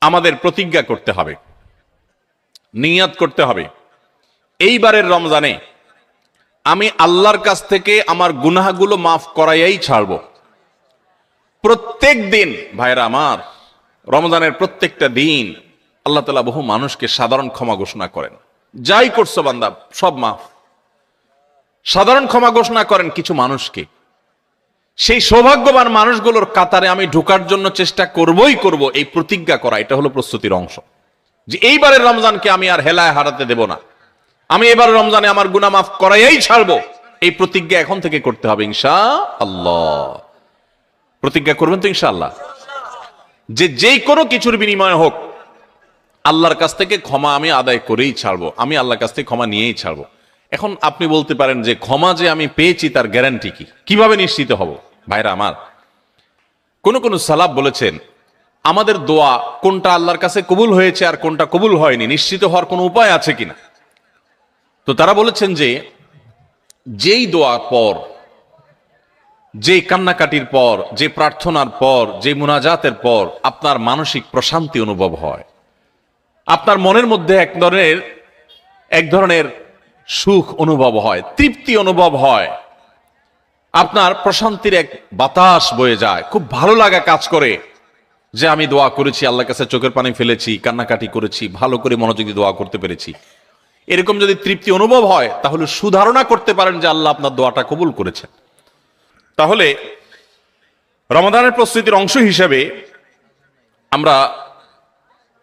Speaker 1: আমাদের প্রতিজ্ঞা করতে হবে, নিয়াত করতে হবে, এইবারের রমজানে আমি আল্লাহর কাছ থেকে আমার গুনাহগুলো মাফ করাইয়াই ছাড়ব। প্রত্যেক দিন ভাইরা আমার, রমজানের প্রত্যেকটা দিন আল্লাহ তাআলা বহু মানুষকে সাধারণ ক্ষমা ঘোষণা করেন। যাই করছো বান্দা সব মাফ, সাধারণ ক্ষমা ঘোষণা করেন কিছু মানুষকে। সেই সৌভাগ্যবান মানুষগুলোর কাতারে আমি ঢোকার জন্য চেষ্টা করবই করব, এই প্রতিজ্ঞা করা, এটা হলো প্রস্তুতির অংশ। যে এইবারের রমজানকে আমি আর হেলায় হারাতে দেব না, আমি এবার রমজানে আমার গুনাহ মাফ করাইয়াই ছাড়বো, এই প্রতিজ্ঞা এখন থেকে করতে হবে ইনশাআল্লাহ। প্রতিজ্ঞা করবেন তো ইনশাআল্লাহ, যে যেই কোনো কিছুর বিনিময়ে হোক আল্লাহর কাছ থেকে ক্ষমা আমি আদায় করেই ছাড়বো, আমি আল্লাহর কাছ থেকে ক্ষমা নিয়েই ছাড়বো। এখন আপনি বলতে পারেন যে ক্ষমা যে আমি পেয়েছি তার গ্যারান্টি কি, কিভাবে নিশ্চিত হব? ভাইরা আমার, কোন সালাফ বলেছেন আমাদের দোয়া কোনটা আল্লাহর কাছে কবুল হয়েছে আর কোনটা কবুল হয়নি নিশ্চিত হওয়ার কোনো উপায় আছে কিনা। তো তারা বলেছেন যে যেই দোয়ার পর, যে কান্নাকাটির পর, যে প্রার্থনার পর, যে মুনাজাতের পর আপনার মানসিক প্রশান্তি অনুভব হয়, আপনার মনের মধ্যে এক ধরনের সুখ অনুভব হয়, তৃপ্তি অনুভব হয়, আপনার প্রশান্তির এক বাতাস বয়ে যায়, খুব ভালো লাগা কাজ করে যে আমি দোয়া করেছি, আল্লাহর কাছে চোখের পানি ফেলেছি, কান্নাকাটি করেছি, ভালো করে মনোযোগী দোয়া করতে পেরেছি। এরকম যদি তৃপ্তি অনুভব হয় তাহলে সুধারণা করতে পারেন যে আল্লাহ আপনার দোয়াটা কবুল করেছেন। তাহলে রমাদানের প্রস্তুতির অংশ হিসেবে আমরা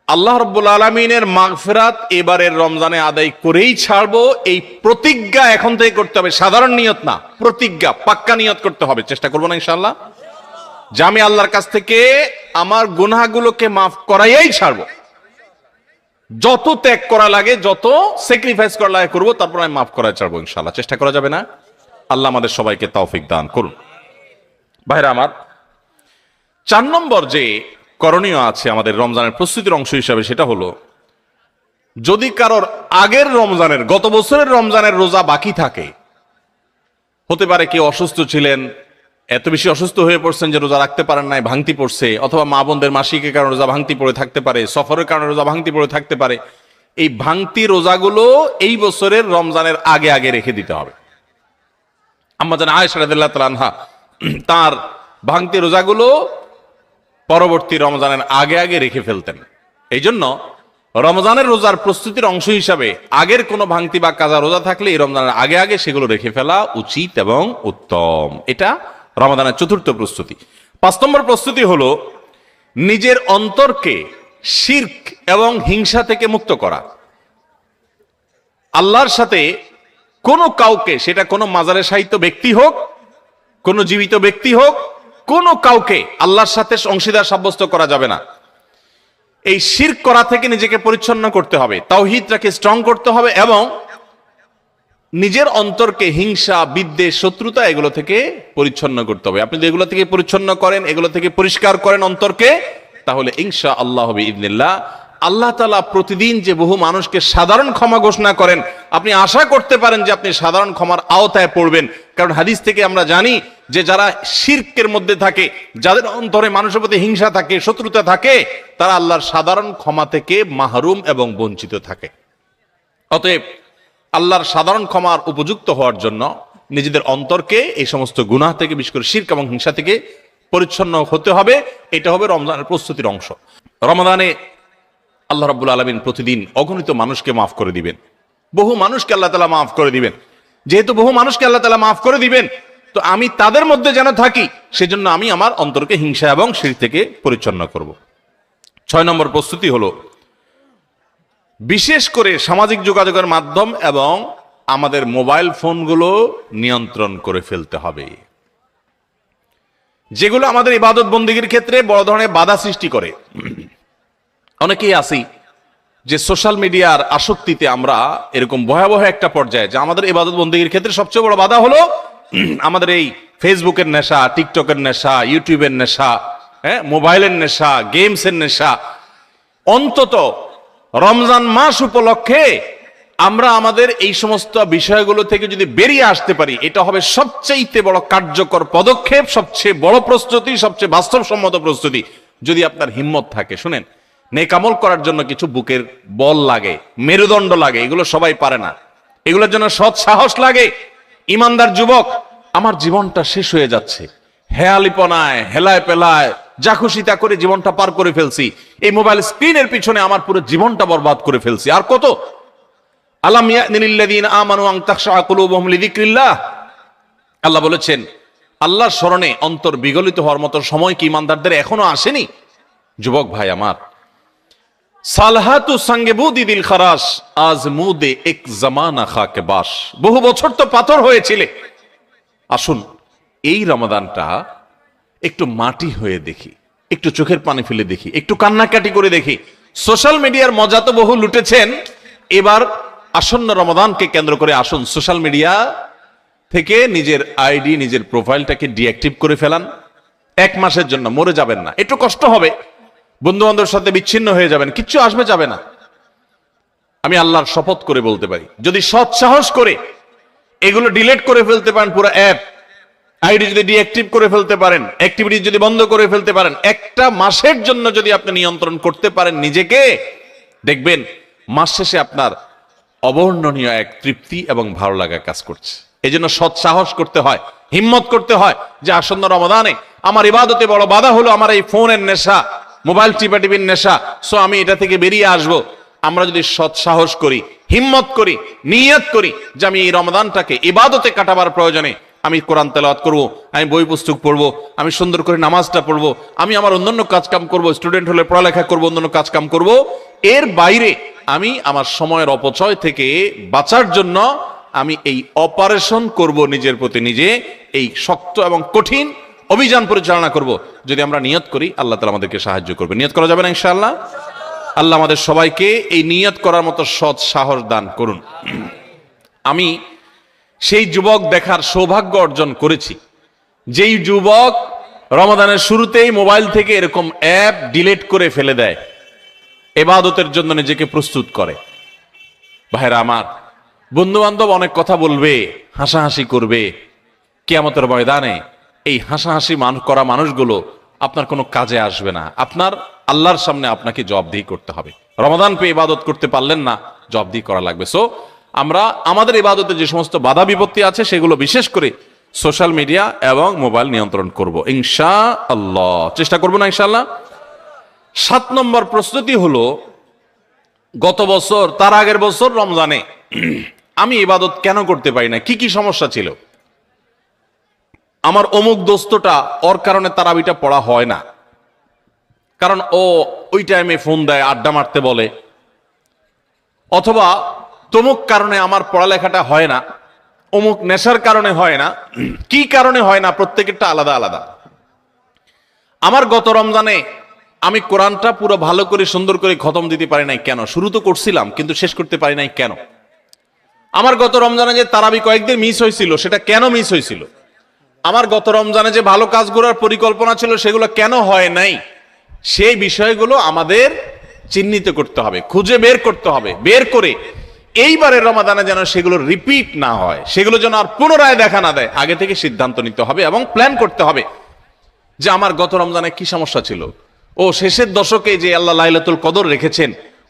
Speaker 1: আল্লাহ রাব্বুল আলামিনের মাগফিরাত এবারের রমজানে আদায় করেই ছাড়বো, এই প্রতিজ্ঞা এখন থেকে করতে হবে। সাধারণ নিয়ত না, প্রতিজ্ঞা, পাক্কা নিয়ত করতে হবে। চেষ্টা করবো না ইনশাআল্লাহ যে আমি আল্লাহর কাছ থেকে আমার গুনাহগুলোকে মাফ করাইয়াই ছাড়বো, যত ত্যাগ করা লাগে, যত স্যাক্রিফাইস করা লাগে করবো, তারপর আমি মাফ করাই ছাড়বো ইনশাআল্লাহ। চেষ্টা করা যাবে না? আল্লাহ আমাদের সবাইকে তৌফিক দান করুন। ভাইরা আমার, 4 নম্বর যে করণীয় আছে আমাদের রমজানের প্রস্তুতির অংশ হিসাবে, সেটা হলো যদি কারোর আগের রমজানের, গত বছরের রমজানের রোজা বাকি থাকে, হতে পারে কেউ অসুস্থ ছিলেন, এত বেশি অসুস্থ হয়ে পড়ছেন যে রোজা রাখতে পারেন নাই, ভাঙতি পড়ছে, অথবা মা বোনদের মাসিকের কারণে রোজা ভাঙতি পড়ে থাকতে পারে, সফরের কারণে রোজা ভাঙতি পড়ে থাকতে পারে। এই ভাঙতি রোজাগুলো এই বছরের রমজানের আগে আগে রেখে দিতে হবে। আম্মা জান আয়েশা রাদিয়াল্লাহু তাআলা আনহা তার ভাঙতি রোজাগুলো পরবর্তী রমজানের আগে আগে রেখে ফেলতেন। এই জন্য রমজানের রোজার প্রস্তুতির অংশ হিসাবে আগের কোনো ভাঙতি বা কাজা রোজা থাকলে এই রমজানের আগে আগে সেগুলো রেখে ফেলা উচিত এবং উত্তম। এটা রমজানের চতুর্থ প্রস্তুতি। 5 নম্বর প্রস্তুতি হলো নিজের অন্তরকে শিরক এবং হিংসা থেকে মুক্ত করা। আল্লাহর সাথে কোনো কাউকে, সেটা কোনো মাজারে শায়িত ব্যক্তি হোক, কোনো জীবিত ব্যক্তি হোক, কোনো কাউকে আল্লাহর সাথে অংশীদার সাব্যস্ত করা যাবে না। এই শিরক করা থেকে নিজেকে পরিচ্ছন্ন করতে হবে, তাওহীদটাকে স্ট্রং করতে হবে এবং নিজের অন্তরকে হিংসা, বিদ্বেষ, শত্রুতা এগুলো থেকে পরিচ্ছন্ন করতে হবে। আপনি যদি এগুলো থেকে পরিচ্ছন্ন করেন, এগুলো থেকে পরিষ্কার করেন অন্তরকে, তাহলে ইনশাআল্লাহ বিইذনিল্লাহ আল্লাহ তাআলা প্রতিদিন যে বহু মানুষকে সাধারণ ক্ষমা ঘোষণা করেন, আপনি আশা করতে পারেন যে আপনি সাধারণ ক্ষমার আওতায় পড়বেন। কারণ হাদিস থেকে আমরা জানি যে যারা শিরকের মধ্যে থাকে, যাদের অন্তরে মানুষের প্রতি হিংসা থাকে, শত্রুতা থাকে, তারা আল্লাহর সাধারণ ক্ষমা থেকে মাহরুম এবং বঞ্চিত থাকে। অতএব আল্লাহর সাধারণ ক্ষমার উপযুক্ত হওয়ার জন্য নিজেদের অন্তরকে এই সমস্ত গুনাহ থেকে, বিশেষ করে শিরক এবং হিংসা থেকে পরিচ্ছন্ন হতে হবে। এটা হবে রমজানের প্রস্তুতির অংশ। রমজানে আল্লাহ রাব্বুল আলামিন প্রতিদিন অগণিত মানুষকে মাফ করে দিবেন, বহু মানুষকে আল্লাহ তাআলা মাফ করে দিবেন। যেহেতু বহু মানুষকে আল্লাহ তাআলা মাফ করে দিবেন, তো আমি তাদের মধ্যে যেন থাকি, সেজন্য আমি আমার অন্তরকে হিংসা এবং শিরক থেকে পরিচ্ছন্ন করব। 6 নম্বর প্রস্তুতি হলো বিশেষ করে সামাজিক যোগাযোগের মাধ্যম এবং আমাদের মোবাইল ফোনগুলো নিয়ন্ত্রণ করে ফেলতে হবে, যেগুলো আমাদের ইবাদত বন্দেগীর ক্ষেত্রে বড় ধরনের বাধা সৃষ্টি করে। অনেকেই আছি যে সোশ্যাল মিডিয়ার আসক্তিতে আমরা এরকম ভয়াবহ একটা পর্যায়ে, যে আমাদের ইবাদত বন্দেগীর ক্ষেত্রে সবচেয়ে বড় বাধা হলো আমাদের এই ফেসবুকের নেশা, টিকটকের নেশা, ইউটিউবের নেশা,
Speaker 2: মোবাইলের নেশা, গেমসের নেশা। অন্তত রমজান মাস উপলক্ষে আমরা আমাদের এই সমস্ত বিষয়গুলো থেকে যদি বেরিয়ে আসতে পারি, এটা হবে সবচেয়ে বড় কার্যকর পদক্ষেপ, সবচেয়ে বড় প্রস্তুতি, সবচেয়ে বাস্তবসম্মত প্রস্তুতি। যদি আপনার হিম্মত থাকে, শুনেন, নেক আমল করার জন্য কিছু বুকের বল লাগে, মেরুদণ্ড লাগে, এগুলো সবাই পারে না। এগুলোর জন্য সৎ সাহস লাগে। ইমানদার যুবক, আমার জীবনটা শেষ হয়ে যাচ্ছে, হেয়ালিপনায়, হেলায় পেলায়, যা খুশি তা করে জীবনটা পার করে ফেলছি, এই মোবাইল স্ক্রিনের পিছনে আমার পুরো জীবনটা বরবাদ করে ফেলছি, আর কত? আলাম ইয়ানিল্লাযীনা আমানু আন তাখশা কুলুবুহুম লিযিকরিল্লাহ। আল্লাহ বলেছেন, আল্লাহর স্মরণে অন্তর বিগলিত হওয়ার মতো সময় কি ইমানদারদের এখনো আসেনি? যুবক ভাই আমার, সালহাতু সঙ্গে বুদি দিল খারাস, আজ মুদে এক জামানা খাকে বাস। বহু বছর তো পাথর হয়েছিলে। আসুন এই রমাদানটা একটু মাটি হয়ে দেখি, একটু চোখের পানি ফেলে দেখি, একটু কান্নাকাটি করে দেখি। সোশ্যাল মিডিয়ার মজা তো বহু লুটেছেন, এবার আসন্ন রমাদানকে কেন্দ্র করে আসুন সোশ্যাল মিডিয়া থেকে নিজের আইডি, নিজের প্রোফাইলটাকে ডিঅ্যাক্টিভ করে ফেলান। 1 মাসের জন্য, মরে যাবেন না, একটু কষ্ট হবে, বন্ধু বান্ধবের সাথে বিচ্ছিন্ন হয়ে যাবেন, কিচ্ছু আসবে যাবে না। আমি আল্লাহর শপথ করে বলতে পারি, যদি সৎ সাহস করে এগুলো ডিলিট করে ফেলতে পারেন, পুরো অ্যাপ আইডি যদি ডিঅ্যাক্টিভ করে ফেলতে পারেন, অ্যাক্টিভিটি যদি বন্ধ করে ফেলতে পারেন, 1টা মাসের জন্য যদি আপনি নিয়ন্ত্রণ করতে পারেন নিজেকে, দেখবেন মাস শেষে আপনার অবর্ণনীয় এক তৃপ্তি এবং ভালো লাগা কাজ করছে। এই জন্য সৎ সাহস করতে হয়, হিম্মত করতে হয় যে আসন্ন রমাদানে আমার ইবাদতে বড় বাধা হলো আমার এই ফোনের নেশা, মোবাইল টিপাটিপির নেশা, সো আমি এটা থেকে বেরিয়ে আসব। আমরা যদি সৎ সাহস করি, হিম্মত করি, নিয়ত করি যে আমি এই রমাদানটাকে ইবাদতে কাটাবার প্রয়োজনে আমি কোরআন তেলাওয়াত করব, আমি বই পুস্তক পড়বো, আমি সুন্দর করে নামাজটা পড়বো, আমি আমার অন্যান্য কাজকাম করব, স্টুডেন্ট হলে পড়ালেখা করব, অন্যান্য কাজকাম করব, এর বাইরে আমি আমার সময়ের অপচয় থেকে বাঁচার জন্য আমি এই অপারেশন করব, নিজের প্রতি নিজে এই শক্ত এবং কঠিন অভিযান পরিচালনা করব। যদি আমরা নিয়ত করি, আল্লাহ তাআলা আমাদেরকে সাহায্য করবে। নিয়ত করা যাবে না ইনশাআল্লাহ? আল্লাহ আমাদের সবাইকে এই নিয়ত করার মতো সৎ সাহস দান করুন। আমি সেই যুবক দেখার সৌভাগ্য অর্জন করেছি, যেই যুবক রমাদানের শুরুতেই মোবাইল থেকে এরকম অ্যাপ ডিলিট করে ফেলে দেয়, ইবাদতের জন্য নিজেকে প্রস্তুত করে। ভাইরা আমার, বন্ধু বান্ধব অনেক কথা বলবে, হাসাহাসি করবে, কিয়ামতের ময়দানে এই হাসাহাসি করা মানুষগুলো আপনার কোনো কাজে আসবে না। আপনার আল্লাহর সামনে আপনাকে জবাবদিহি করতে হবে। রমাদান পেয়ে ইবাদত করতে পারলেন না, জবাবদিহি করা লাগবে। সো আমরা আমাদের ইবাদতে যে সমস্ত বাধা বিপত্তি আছে সেগুলো বিশেষ করে সোশ্যাল মিডিয়া এবং মোবাইল নিয়ন্ত্রণ করব ইনশাআল্লাহ, চেষ্টা করব না ইনশাআল্লাহ। 7 নম্বর প্রস্তুতি হলো, গত বছর, তার আগের বছর রমজানে আমি ইবাদত কেন করতে পারি না, কি কি সমস্যা ছিল? আমার অমুক দোস্তটা, ওর কারণে তারাবিটা পড়া হয় না, কারণ ও ওই টাইমে ফোন দেয়, আড্ডা মারতে বলে, অথবা তমুক কারণে আমার পড়ালেখাটা হয় না, অমুক নেশার কারণে হয় না। কি কারণে হয় না, প্রত্যেকেরটা আলাদা আলাদা। আমার গত রমজানে আমি কোরআনটা পুরো ভালো করে সুন্দর করে খতম দিতে পারি নাই কেন? শুরু তো করছিলাম কিন্তু শেষ করতে পারি নাই কেন? আমার গত রমজানে যে তারাবি কয়েকদিন মিস হয়েছিল, সেটা কেন মিস হয়েছিল? আমার গত রমজানে যে ভালো কাজগুলোর পরিকল্পনা ছিল, সেগুলো কেন হয় নাই? সেই বিষয়গুলো আমাদের চিহ্নিত করতে হবে, খুঁজে বের করতে হবে। বের করে এইবারের রমাদানে যেন সেগুলো রিপিট না হয়, সেগুলো যেন আর পুনরায় দেখা না দেয়, আগে থেকে সিদ্ধান্ত নিতে হবে এবং প্ল্যান করতে হবে যে আমার গত রমজানে কি সমস্যা ছিল। ও শেষের দশকে যে আল্লাহ লাইলাতুল কদর রেখেছেন,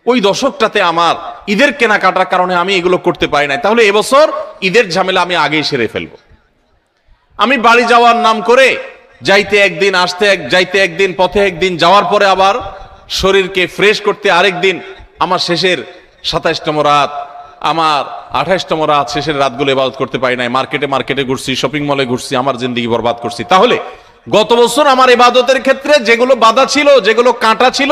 Speaker 2: ওই দশকটাতে আমার ঈদের কেনাকাটার কারণে আমি এগুলো করতে পারি নাই, তাহলে এবছর ঈদের ঝামেলা আমি আগেই সেরে ফেলবো। আমি বাড়ি যাওয়ার নাম করে যাইতে একদিন, আসতে যাইতে একদিন, পথে একদিন, যাওয়ার পরে আবার শরীরকে ফ্রেশ করতে আরেক দিন, আমার শেষের 27তম রাত, আমার 28তম রাত, শেষের রাতগুলো ইবাদত করতে পারি নাই। মার্কেটে ঘুরছি, শপিং মলে ঘুরছি, আমার জিন্দেগি বরবাদ করছি। তাহলে গত বছর আমার ইবাদতের ক্ষেত্রে যেগুলো বাধা ছিল, যেগুলো কাঁটা ছিল,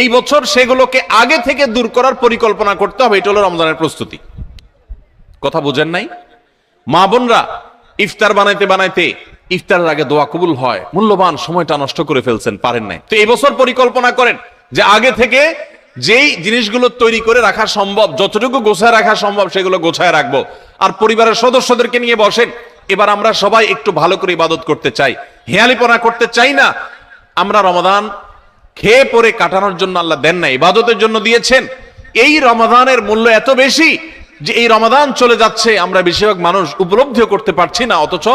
Speaker 2: এই বছর সেগুলোকে আগে থেকে দূর করার পরিকল্পনা করতে হবে। এটা হলো রমজানের প্রস্তুতি। কথা বুঝেন নাই? মা বোনরা ইফতার বানাইতে বানাইতে ইফতারের আগে দোয়া কবুল হয়, মূল্যবান সময়টা নষ্ট করে ফেলছেন, পারেন নাই। তো এই বছর পরিকল্পনা করেন যে আগে থেকে যেই জিনিসগুলো তৈরি করে রাখা সম্ভব, যতটুকু গোছায় রাখা সম্ভব সেগুলো গোছায় রাখবো। আর পরিবারের সদস্যদেরকে নিয়ে বসেন, এবার আমরা সবাই একটু ভালো করে ইবাদত করতে চাই, হেয়ালিপনা করতে চাই না। আমরা রমাদান খেয়ে পরে কাটানোর জন্য আল্লাহ দেন না, ইবাদতের জন্য দিয়েছেন। এই রমাদানের মূল্য এত বেশি যে এই রমাদান চলে যাচ্ছে আমরা বেশিরভাগ মানুষ উপলব্ধিও করতে পারছি না, অথচ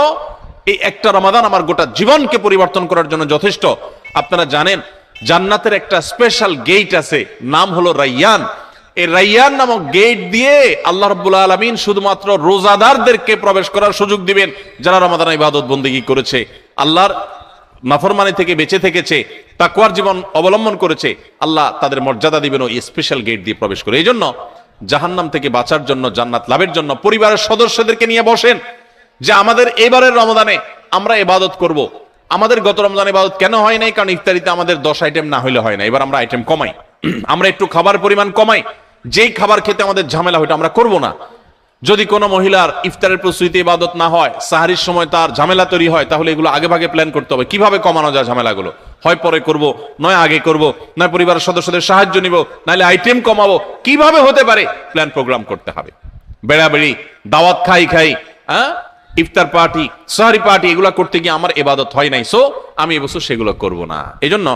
Speaker 2: এই একটা রমাদান আমার গোটা জীবনকে পরিবর্তন করার জন্য যথেষ্ট। আপনারা জানেন জান্নাতের একটা স্পেশাল গেট আছে, নাম হলো রাইয়ান। এই রাইয়ান নামক গেট দিয়ে আল্লাহ রাব্বুল আলামিন শুধুমাত্র রোজাদারদেরকে প্রবেশ করার সুযোগ দিবেন, যারা রমাদান ইবাদত বন্দেগী করেছে, আল্লাহর নাফরমানি থেকে বেঁচে থেকেছে, তাকওয়ার জীবন অবলম্বন করেছে। আল্লাহ তাদের মর্যাদা দিবেন ওই স্পেশাল গেট দিয়ে প্রবেশ করে। এই জন্য জাহান্নাম থেকে বাঁচার জন্য, জান্নাত লাভের জন্য পরিবারের সদস্যদেরকে নিয়ে বসেন যে আমাদের এবারের রমাদানে আমরা ইবাদত করব। আমাদের গত রমজান ইবাদত কেন হয় নাই? কারণ ইফতারিতে আমাদের 10 আইটেম না হইলে হয় না। এবার আমরা আইটেম কমাই, আমরা একটু খাবার পরিমাণ কমাই। যেই খাবার খেতে আমাদের ঝামেলা হইটা আমরা করব না। যদি কোনো মহিলার ইফতারের প্রস্তুতি ইবাদত না হয়, সাহারির সময় তার ঝামেলা তৈরি হয়, তাহলে এগুলো আগে ভাগে প্ল্যান করতে হবে কিভাবে কমানো যায় ঝামেলাগুলো। হয় পরে করব, নয় আগে করব, নয় পরিবারের সদস্যদের সাহায্য নিব, নাহলে আইটেম কমাবো, কিভাবে হতে পারে প্ল্যান প্রোগ্রাম করতে হবে। বেড়াবেড়ি, দাওয়াত খাই, ইফতার পার্টি, সাহারি পার্টি, এগুলো করতে গিয়ে আমার ইবাদত হয় নাই, সো আমি এবছর সেগুলো করব না। এজন্য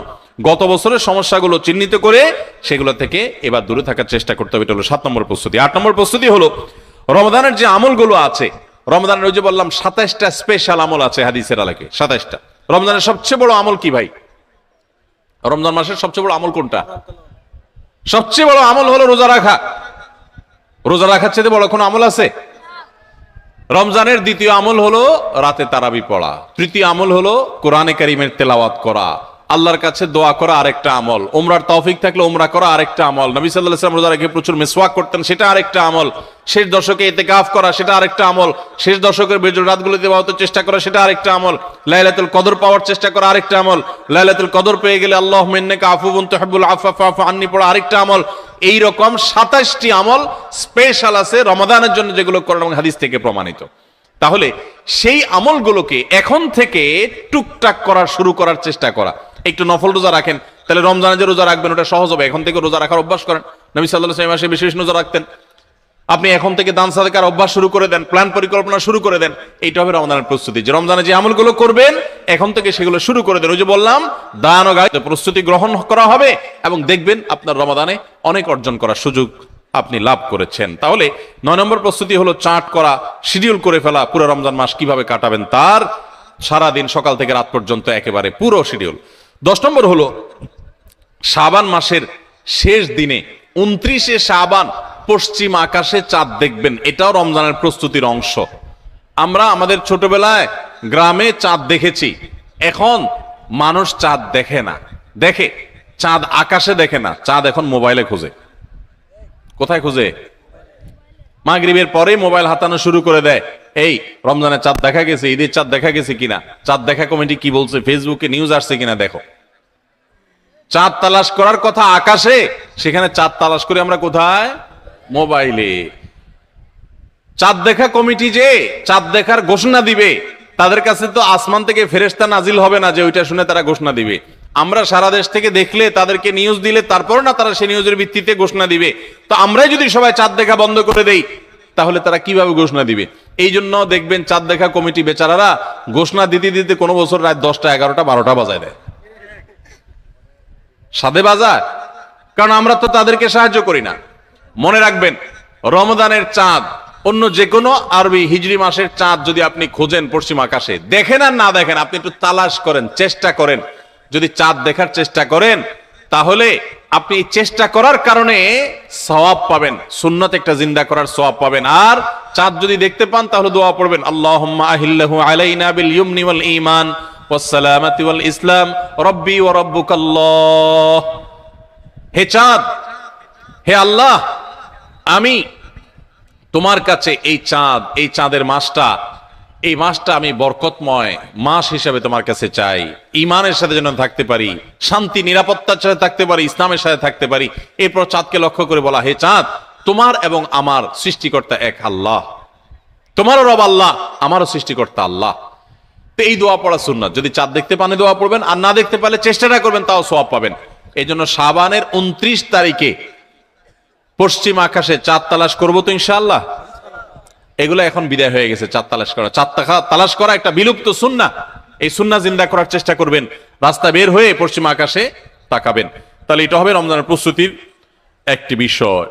Speaker 2: গত বছরের সমস্যাগুলো চিহ্নিত করে সেগুলো থেকে এবার দূরে থাকার চেষ্টা করতে হবে। এটা হলো 7 নম্বর প্রস্তুতি। 8 নম্বর প্রস্তুতি হলো রমজানের যে আমলগুলো আছে, রমজানের ওই যে বললাম 27টা স্পেশাল আমল আছে হাদিসের আলোকে, 27টা। রমজানের সবচেয়ে বড় আমল কি ভাই? রমজান মাসের সবচেয়ে বড় আমল কোনটা? সবচেয়ে বড় আমল হলো রোজা রাখা। রোজা রাখার চেয়ে বড় কোনো আমল আছে? রমজানের দ্বিতীয় আমল হলো রাতে তারাবি পড়া। তৃতীয় আমল হলো কোরআনে কারীমের তেলাওয়াত করা। আল্লাহর কাছে দোয়া করা আরেকটা আমল। উমরার তৌফিক থাকলে উমরা করা আরেকটা আমল। নবী সাল্লাল্লাহু আলাইহি ওয়াসাল্লাম রোজা রেখে প্রচুর মিসওয়াক করতেন, সেটা আরেকটা আমল। শেষ দশকে ইতিকাফ করা, সেটা আরেকটা আমল। শেষ দশকের বেজর রাতগুলোতে ইবাদতের চেষ্টা করা, সেটা আরেকটা আমল। লাইলাতুল কদর পাওয়ার চেষ্টা করা আরেকটা আমল। লাইলাতুল কদর পেয়ে গেলে আল্লাহুম্মা ইন্নাকা আফুউন তুহিব্বুল আফওয়া ফা'ফু আন্নী পড়া আরেকটা আমল। এই রকম 27টি আমল স্পেশাল আছে রমাদানের জন্য, যেগুলো কোরআন এবং হাদিস থেকে প্রমাণিত। তাহলে সেই আমলগুলোকে এখন থেকে টুকটাক শুরু করার চেষ্টা করা। একটু নফল রোজা রাখেন, তাহলে রমজানে যে রোজা রাখবেন ওটা সহজ হবে। এখন থেকে রোজা রাখার অভ্যাস করেন। নবী সাল্লাল্লাহু আলাইহি ওয়াসাল্লাম বেশি বেশি রোজা রাখতেন। আপনি এখন থেকে দান সাদাকার অভ্যাস শুরু করে দেন, প্ল্যান পরিকল্পনা শুরু করে দেন। এইটা হবে রমজানের প্রস্তুতি, যে রমজানে যে আমলগুলো করবেন এখন থেকে সেগুলো শুরু করে দেন। ওই যে বললাম দান ও গায়ে প্রস্তুতি গ্রহণ করা হবে এবং দেখবেন আপনার রমাদানে অনেক অর্জন করার সুযোগ আপনি লাভ করেছেন। তাহলে 9 নম্বর প্রস্তুতি হলো চার্ট করা, শিডিউল করে ফেলা, পুরো রমজান মাস কিভাবে কাটাবেন তার সারাদিন সকাল থেকে রাত পর্যন্ত একেবারে পুরো শিডিউল। 10 নম্বর হলো শাবান মাসের শেষ দিনে 29শে শাবান পশ্চিম আকাশে চাঁদ দেখবেন। এটাও রমজানের প্রস্তুতির অংশ। আমরা আমাদের ছোটবেলায় গ্রামে চাঁদ দেখেছি, এখন মানুষ চাঁদ দেখে না। দেখে চাঁদ আকাশে দেখে না, চাঁদ এখন মোবাইলে খোঁজে। কোথায় খুঁজে? মাগরিবের পরে মোবাইল হাতানো শুরু করে দেয়। এই রমজানের চাঁদ দেখা গেছে, ঈদের চাঁদ দেখা গেছে কিনা, চাঁদ দেখা কমিটি কি বলছে, ফেসবুকে নিউজ আসছে কিনা দেখো। চাঁদ তালাশ করার কথা আকাশে, সেখানে চাঁদ তালাশ করে আমরা কোথায়? মোবাইলে। চাঁদ দেখা কমিটি যে চাঁদ দেখার ঘোষণা দিবে, তাদের কাছে তো আসমান থেকে ফেরেশতা নাজিল হবে না যে ওইটা শুনে তারা ঘোষণা দিবে। আমরা সারা দেশ থেকে দেখলে, তাদেরকে নিউজ দিলে তারপর না তারা সেই নিউজের ভিত্তিতে ঘোষণা দিবে। তো আমরাই যদি সবাই চাঁদ দেখা বন্ধ করে দেই, তাহলে তারা কিভাবে ঘোষণা দিবে? এই জন্য দেখবেন চাঁদ দেখা কমিটি বেচারারা ঘোষণা দিতে দিতে কোনো বছর রাত 10টা 11টা 12টা বাজায় দেয়। সাদে বাজায়, কারণ আমরা তো তাদেরকে সাহায্য করি না। মনে রাখবেন রমজানের চাঁদ অন্য যে কোনো আরবি হিজরি মাসের চাঁদ যদি আপনি খোঁজেন পশ্চিম আকাশে, দেখেন আর না দেখেন, আপনি একটু তালাশ করেন, চেষ্টা করেন। যদি চাঁদ দেখার চেষ্টা করেন তাহলে আপনি চেষ্টা করার কারণে সওয়াব পাবেন, সুন্নাত একটা জিন্দা করার সওয়াব পাবেন। আর চাঁদ যদি দেখতে পান তাহলে দোয়া পড়বেন, আল্লাহুম্মা আহিল্লাহু আলাইনা বিল ইয়ুমনি ওয়াল ঈমান ওয়াস সালামাতি ওয়াল ইসলাম রব্বি ওয়া রাব্বুকাল্লাহ। হে চাঁদ, হে আল্লাহ, আমি তোমার কাছে এই চাঁদ, এই চাঁদের মাসটা, এই মাসটা আমি বরকতময় মাস হিসেবে তোমার কাছে চাই। ঈমানের সাথে যেন থাকতে পারি, শান্তি নিরাপত্তার সাথে থাকতে পারি, ইসলামের সাথে থাকতে পারি। এরপর চাঁদকে লক্ষ্য করে বলা, হে চাঁদ, তোমার এবং আমার সৃষ্টিকর্তা এক আল্লাহ, তোমারও রব আল্লাহ, আমারও সৃষ্টিকর্তা আল্লাহ। তো এই দোয়া পড়া সুন্নাত। যদি চাঁদ দেখতে পান দোয়া পড়বেন, আর না দেখতে পারলে চেষ্টাটা করবেন, তাও সওয়াব পাবেন। এই জন্য শাবানের 29 তারিখে পশ্চিম আকাশে চাঁদ তালাশ করবো তো ইনশাআল্লাহ। এগুলো এখন বিদায় হয়ে গেছে, চাঁদ তালাশ করা। চাঁদ তালাশ করা একটা বিলুপ্ত সুন্নাহ। এই সুন্নাহ জিন্দা করার চেষ্টা করবেন। রাস্তা বের হয়ে পশ্চিম আকাশে তাকাবেন। তাহলে এটা হবে রমজানের প্রস্তুতির একটি বিষয়।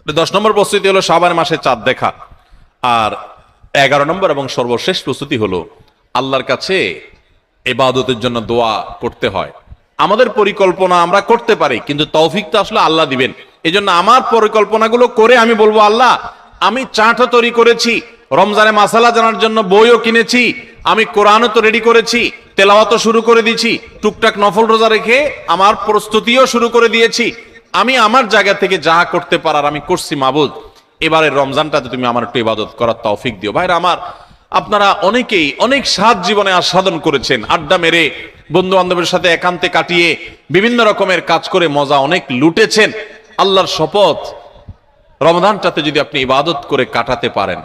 Speaker 2: 10 নম্বর প্রস্তুতি হলো শাবান মাসে চাঁদ দেখা। আর 11 নম্বর এবং সর্বশেষ প্রস্তুতি হলো আল্লাহর কাছে ইবাদতের জন্য দোয়া করতে হয়। আমাদের পরিকল্পনা আমরা করতে পারি, কিন্তু তৌফিক তো আসলে আল্লাহ দিবেন। এই জন্য আমার পরিকল্পনাগুলো করে আমি বলবো, আল্লাহ আমি চাটও তৈরি করেছি, রমজানে মাসালা জানার জন্য বইও কিনেছি, আমি কোরআনও তো রেডি করেছি, তেলাওয়াতও শুরু করে দিয়েছি, টুকটাক নফল রোজা রেখে আমার প্রস্তুতিও শুরু করে দিয়েছি। আমি আমার জায়গা থেকে যা করতে পারার আমি করছি। মাবুদ, এবারের রমজানটাতে তুমি আমার একটু ইবাদত করার তৌফিক দিও। ভাইরা আমার, আপনারা অনেকেই অনেক স্বাদ জীবনে আস্বাদন করেছেন, আড্ডা মেরে বন্ধু বান্ধবের সাথে একান্তে কাটিয়ে বিভিন্ন রকমের কাজ করে মজা অনেক লুটেছেন। আল্লাহর শপথ, রমজানটাতে যদি আপনি ইবাদত করে কাটাতে পারেন,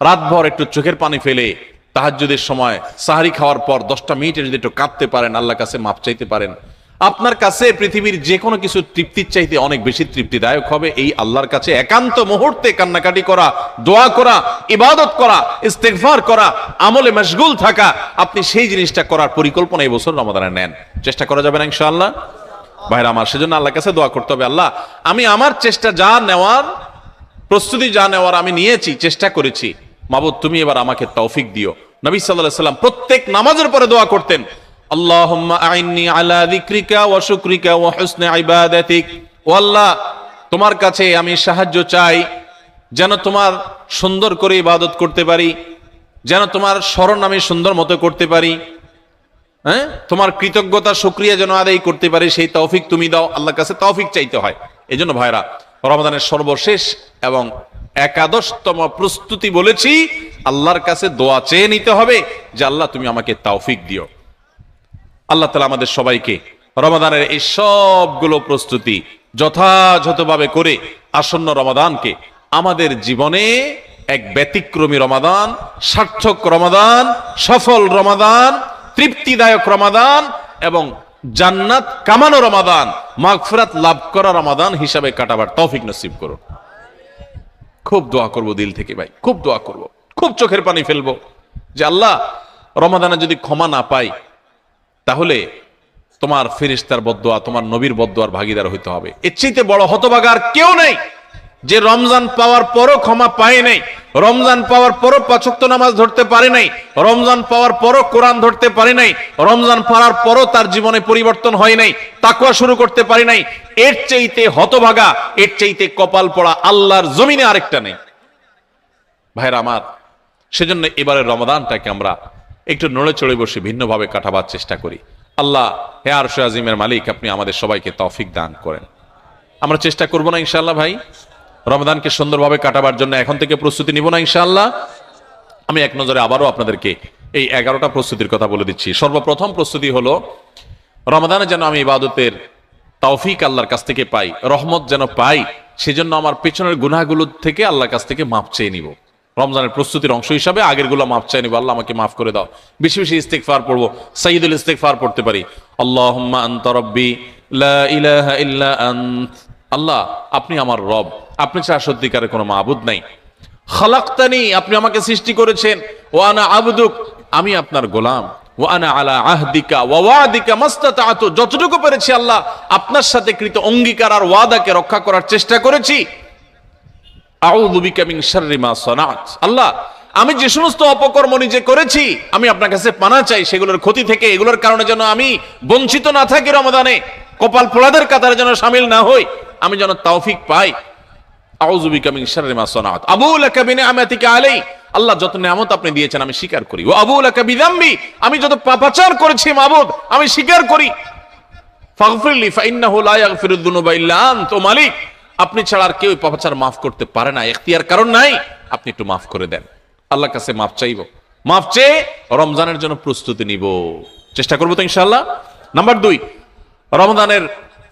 Speaker 2: রাতভর একটু চোখের পানি ফেলে তাহাজ্জুদের সময় সাহারি খাওয়ার পর 10টা মিনিটে যদি একটু কাঁদতে পারেন, আল্লাহর কাছে মাপ চাইতে পারেন, আপনার কাছে পৃথিবীর যে কোনো কিছু তৃপ্তির চাইতে অনেক বেশি তৃপ্তিদায়ক হবে এই আল্লাহর কাছে একান্ত মুহূর্তে কান্নাকাটি করা, দোয়া করা, ইবাদত করা, ইস্তেগফার করা, আমলে মশগুল থাকা। আপনি সেই জিনিসটা করার পরিকল্পনা এই বছর রমাদানে নেন। চেষ্টা করা যাবে না ইনশাআল্লাহ? ভাইরা আমার, সেজন্য আল্লাহর কাছে দোয়া করতে হবে, আল্লাহ আমি আমার চেষ্টা যা নেওয়ার, প্রস্তুতি যা নেওয়ার আমি নিয়েছি, চেষ্টা করেছি, মাবুদ তুমি এবার আমাকে তৌফিক দিও। নবী সাল্লাল্লাহু আলাইহি ওয়াসাল্লাম প্রত্যেক নামাজের পরে দোয়া করতেন, আল্লাহুম্মা আইন্নি আলা যিকরিকা ওয়া শুকরিকা ওয়া হুসনি ইবাদাতিক। ও আল্লাহ, তোমার কাছে আমি সাহায্য চাই যেন তোমার সুন্দর করে ইবাদত করতে পারি, যেন তোমার স্মরণ আমি সুন্দর মতো করতে পারি, হ্যাঁ, তোমার কৃতজ্ঞতা শুকরিয়া যেন আদায় করতে পারি, সেই তৌফিক তুমি দাও। আল্লাহর কাছে তৌফিক চাইতে হয়। এজন্য ভাইরা, রমাদানের সর্বশেষ এবং 11তম প্রস্তুতি বলেছি, আল্লাহর কাছে দোয়া চেয়ে নিতে হবে যে আল্লাহ তুমি আমাকে তৌফিক দিও। আল্লাহ তাআলা আমাদের সবাইকে রমাদানের এই সবগুলো প্রস্তুতি যথাযথভাবে করে আসন্ন রমাদানকে আমাদের জীবনে এক ব্যতিক্রমী রমাদান, সার্থক রমাদান, সফল রমাদান, তৃপ্তিদায়ক রমাদান এবং জান্নাত কামানো রমাদান, মাগফিরাত লাভ করা রমাদান হিসাবে কাটাবার তৌফিক নসিব করুন। খুব দোয়া করব দিল থেকে ভাই, খুব দোয়া করব, খুব চোখের পানি ফেলবো যে আল্লাহ রমাদানে যদি ক্ষমা না পাই তাহলে তোমার ফেরেশতার বদদোয়া, তোমার নবীর বদদোয়ার ভাগীদার হইতে হবে। এর চেয়ে বড় হতভাগা আর কেউ নেই যে রমজান পাওয়ার পরও ক্ষমা পায় নাই, রমজান পাওয়ার পরও 5 ওয়াক্ত নামাজ ধরতে পারে নাই, রমজান পাওয়ার পরও কোরআন ধরতে পারে নাই, রমজান পাওয়ার পরও তার জীবনে পরিবর্তন হয় নাই, তাকওয়া শুরু করতে পারে নাই। এর চাইতে হতভাগা, এর চাইতে কপাল পড়া আল্লাহর জমিনে আরেকটা নেই। ভাইরা আমার, সেজন্য এবারের রমাদানটাকে আমরা একটু নড়ে চড়ে বসে ভিন্নভাবে কাটাবার চেষ্টা করি। আল্লাহ হে আরশে আজিমের মালিক, আপনি আমাদের সবাইকে তৌফিক দান করেন। আমরা চেষ্টা করব না ইনশাআল্লাহ ভাই রমাদানকে সুন্দরভাবে কাটাবার জন্য এখন থেকে প্রস্তুতি নিব না ইনশাআল্লাহ? আমি এক নজরে আবারও আপনাদেরকে এই 11টা প্রস্তুতির কথা বলে দিচ্ছি। সর্বপ্রথম প্রস্তুতি হলো রমাদানে যেন আমি ইবাদতের তৌফিক আল্লাহর কাছ থেকে পাই, রহমত যেন পাই, সেজন্য আমার পেছনের গুনাহগুলো থেকে আল্লাহর কাছ থেকে মাপ চেয়ে নিব। রমজানের প্রস্তুতির অংশ হিসাবে আগের গুলো মাপ চাই নিব, আল্লাহ আমাকে মাফ করে দাও। বেশি বেশি ইস্তেগফার পড়বো, সাইয়্যিদুল ইস্তেগফার পড়তে পারি, আল্লাহুম্মা আনতা রাব্বি লা ইলাহা ইল্লা আনত। আল্লাহ আপনি আমার রব, আপনি ছাড়া সত্যিকারের কোনো মাবুদ নাই। খালাকতানি, আপনি আমাকে সৃষ্টি করেছেন, ওয়া আনা আবদুক, আমি আপনার গোলাম, ওয়া আনা আলা আহদিকা ওয়া ওয়াদিকা মাস্তাতাতু, যতটুকু পেরেছি আল্লাহ আপনার সাথে কৃত অঙ্গীকার আর ওয়াদাকে রক্ষা করার চেষ্টা করেছি। আউযু বিকা মিন শাররি মা সানাত, আল্লাহ আমি যে সমস্ত অপকর্ম নিজে করেছি আমি আপনার কাছে পানা চাই সেগুলোর ক্ষতি থেকে, এগুলোর কারণে যেন আমি বঞ্চিত না থাকি, রমাদানে কপাল পোড়াদের কাতারে যেন শামিল না হই, আমি যেন তৌফিক পাই। আউযু বিকা মিন শাররি মা সানাত আবু লাকা বিনিআমাতিকা আলাই, আল্লাহ যত নিয়ামত আপনি দিয়েছেন আমি স্বীকার করি। ওয়া আবু লাকা বিযামবি, আমি যত পাপাচার করেছি মাবুদ আমি স্বীকার করি। ফাগফিরলি ফাইন্নাহু লা ইয়াগফিরুয যুনুবা ইল্লা আনত, ও মালিক আপনি ছাড়া আর কেউ পাপাচার মাফ করতে পারে না, ইখতিয়ার কারণ নাই, আপনি একটু মাফ করে দেন। আল্লাহর কাছে মাফ চাইবো, মাফ চেয়ে রমজানের জন্য প্রস্তুতি নিব, চেষ্টা করবো তো ইনশাআল্লাহ। নাম্বার 2, রমজানের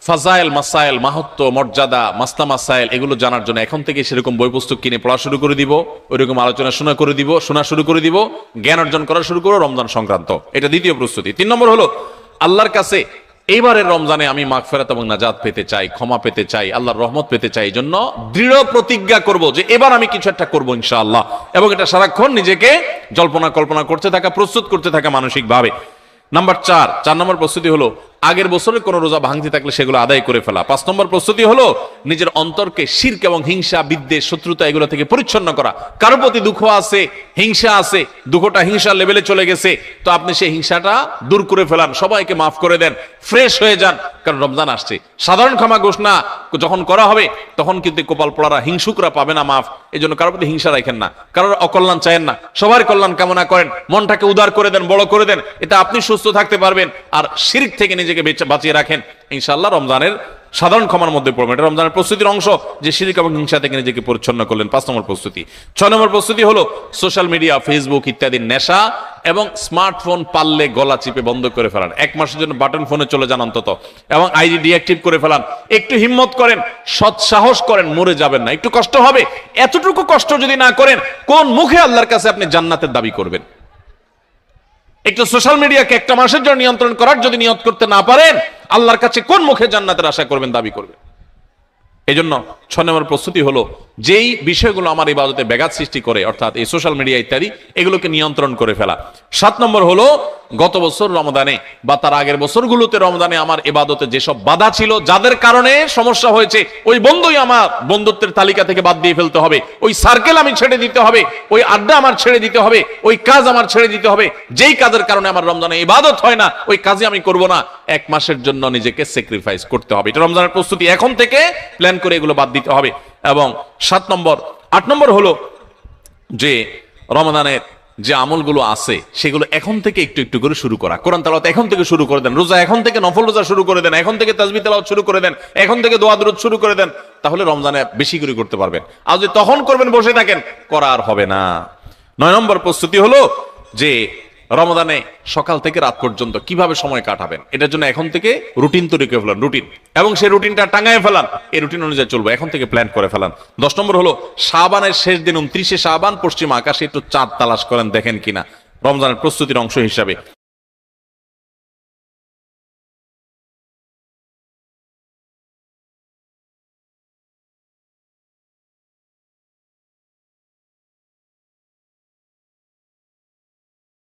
Speaker 2: ফাজাইল মাসাইল, মাহাত্ম্য, মর্যাদা, মাসলা মাসাইল এগুলো জানার জন্য এখন থেকে সেরকম বই পুস্তক কিনে পড়া শুরু করে দিব, ওইরকম আলোচনা শোনা শুরু করে দিব, জ্ঞান অর্জন করা শুরু করো রমজান সংক্রান্ত। এটা দ্বিতীয় প্রস্তুতি। 3 নম্বর হলো আল্লাহর কাছে এইবারের রমজানে আমি মাগফিরাত এবং নাজাত পেতে চাই, ক্ষমা পেতে চাই, আল্লাহর রহমত পেতে চাই। এই জন্য দৃঢ় প্রতিজ্ঞা করব যে এবার আমি কিছু একটা করবো ইনশাআল্লাহ, এবং এটা সারাক্ষণ নিজেকে জল্পনা কল্পনা করতে থাকা, প্রস্তুত করতে থাকা মানসিকভাবে। নাম্বার 4 নম্বর প্রস্তুতি হলো আগের বছরের কোনো রোজা ভাঙতি থাকলে সেগুলো আদায় করে ফেলা। 5 নম্বর প্রস্তুতি হলো নিজের অন্তরকে শিরক এবং হিংসা, বিদ্বেষ, শত্রুতা এগুলো থেকে পরিচ্ছন্ন করা। কারো প্রতি দুঃখ আছে, হিংসা আছে, দুঃখটা হিংসার লেভেলে চলে গেছে, তো আপনি সেই হিংসাটা দূর করে ফেলান, সবাইকে মাফ করে দেন, ফ্রেশ হয়ে যান, কারণ রমজান আসছে। সাধারণ ক্ষমা ঘোষণা যখন করা হবে তখন কিন্তু কপাল পোড়ারা, হিংসুকরা পাবে না মাফ। এই জন্য কারোর প্রতি হিংসা রাখেন না, কারোর অকল্যাণ চায়েন না, সবার কল্যাণ কামনা করেন, মনটাকে উদার করে দেন, বড় করে দেন, এতে আপনি সুস্থ থাকতে পারবেন। আর শিরক থেকে নিজেকে বাঁচিয়ে রাখেন, ইনশাআল্লাহ রমজানের সাধারণ ক্ষমার মধ্যে পড়বেন। এটা রমজানের প্রস্তুতির অংশ, যে শিরক এবং হিংসা থেকে নিজেকে পরিচ্ছন্ন করলেন। 5 নম্বর প্রস্তুতি। 6 নম্বর প্রস্তুতি হলো সোশ্যাল মিডিয়া, ফেসবুক ইত্যাদির নেশা এবং স্মার্টফোন পারলে গলা চিপে বন্ধ করে ফেলান। 1 মাসের জন্য বাটন ফোনে চলে যান অন্তত, এবং আইডি ডিঅ্যাক্টিভ করে ফেলান। একটু হিম্মত করেন, সৎ সাহস করেন, মরে যাবেন না। একটু কষ্ট হবে, এতটুকু কষ্ট যদি না করেন, কোন মুখে আল্লাহর কাছে আপনি জান্নাতের দাবি করবেন? একটু সোশ্যাল মিডিয়াকে 1 মাসের জন্য নিয়ন্ত্রণ করার যদি নিয়ত করতে না পারেন, আল্লাহর কাছে কোন মুখে জান্নাতের আশা করবেন, দাবি করবেন? এই জন্য 6 নম্বর প্রস্তুতি হলো যেই বিষয়গুলো আমার ইবাদতে ব্যাঘাত সৃষ্টি করে, অর্থাৎ এই সোশ্যাল মিডিয়া ইত্যাদি, এগুলোকে নিয়ন্ত্রণ করে ফেলা। 7 নম্বর হলো গত বছর রমজানে বা তার আগের বছরগুলোতে রমজানে আমার ইবাদতে যেসব বাধা ছিল, যাদের কারণে সমস্যা হয়েছে, ওই বন্ধুই আমার বন্ধুত্বের তালিকা থেকে বাদ দিয়ে ফেলতে হবে, ওই সার্কেল আমি ছেড়ে দিতে হবে, ওই আড্ডা আমার ছেড়ে দিতে হবে, ওই কাজ আমার ছেড়ে দিতে হবে, যেই কাজের কারণে আমার রমজানে ইবাদত হয় না, ওই কাজে আমি করব না। 1 মাসের জন্য নিজেকে স্যাক্রিফাইস করতে হবে। এটা রমজানের প্রস্তুতি, এখন থেকে প্ল্যান করে এগুলো বাদ দিতে হবে। এবং 8 নম্বর হলো যে রমজানের যে আমলগুলো আছে সেগুলো এখন থেকে একটু একটু করে শুরু করা। কোরআন তেলাওয়াত এখন থেকে শুরু করে দেন, রোজা এখন থেকে, নফল রোজা শুরু করে দেন, এখন থেকে তাসবিহ তেলাওয়াত শুরু করে দেন, এখন থেকে দোয়া দুরূদ শুরু করে দেন, তাহলে রমজানে বেশি করে করতে পারবেন। আর যদি তখন করবেন বসে থাকেন, করা আর হবে না। 9 নম্বর প্রস্তুতি হলো যে রমজানে সকাল থেকে রাত পর্যন্ত কিভাবে সময় কাটাবেন, এটার জন্য এখন থেকে রুটিন তৈরি করে ফেলান, রুটিন, এবং সেই রুটিনটা টাঙায় ফেলান, এই রুটিন অনুযায়ী চলবো, এখন থেকে প্ল্যান করে ফেলান। 10 নম্বর হলো শাবানের শেষ দিন 29শে শাবান পশ্চিম আকাশে একটু চাঁদ তালাশ করেন, দেখেন কিনা, রমজানের প্রস্তুতির অংশ হিসাবে।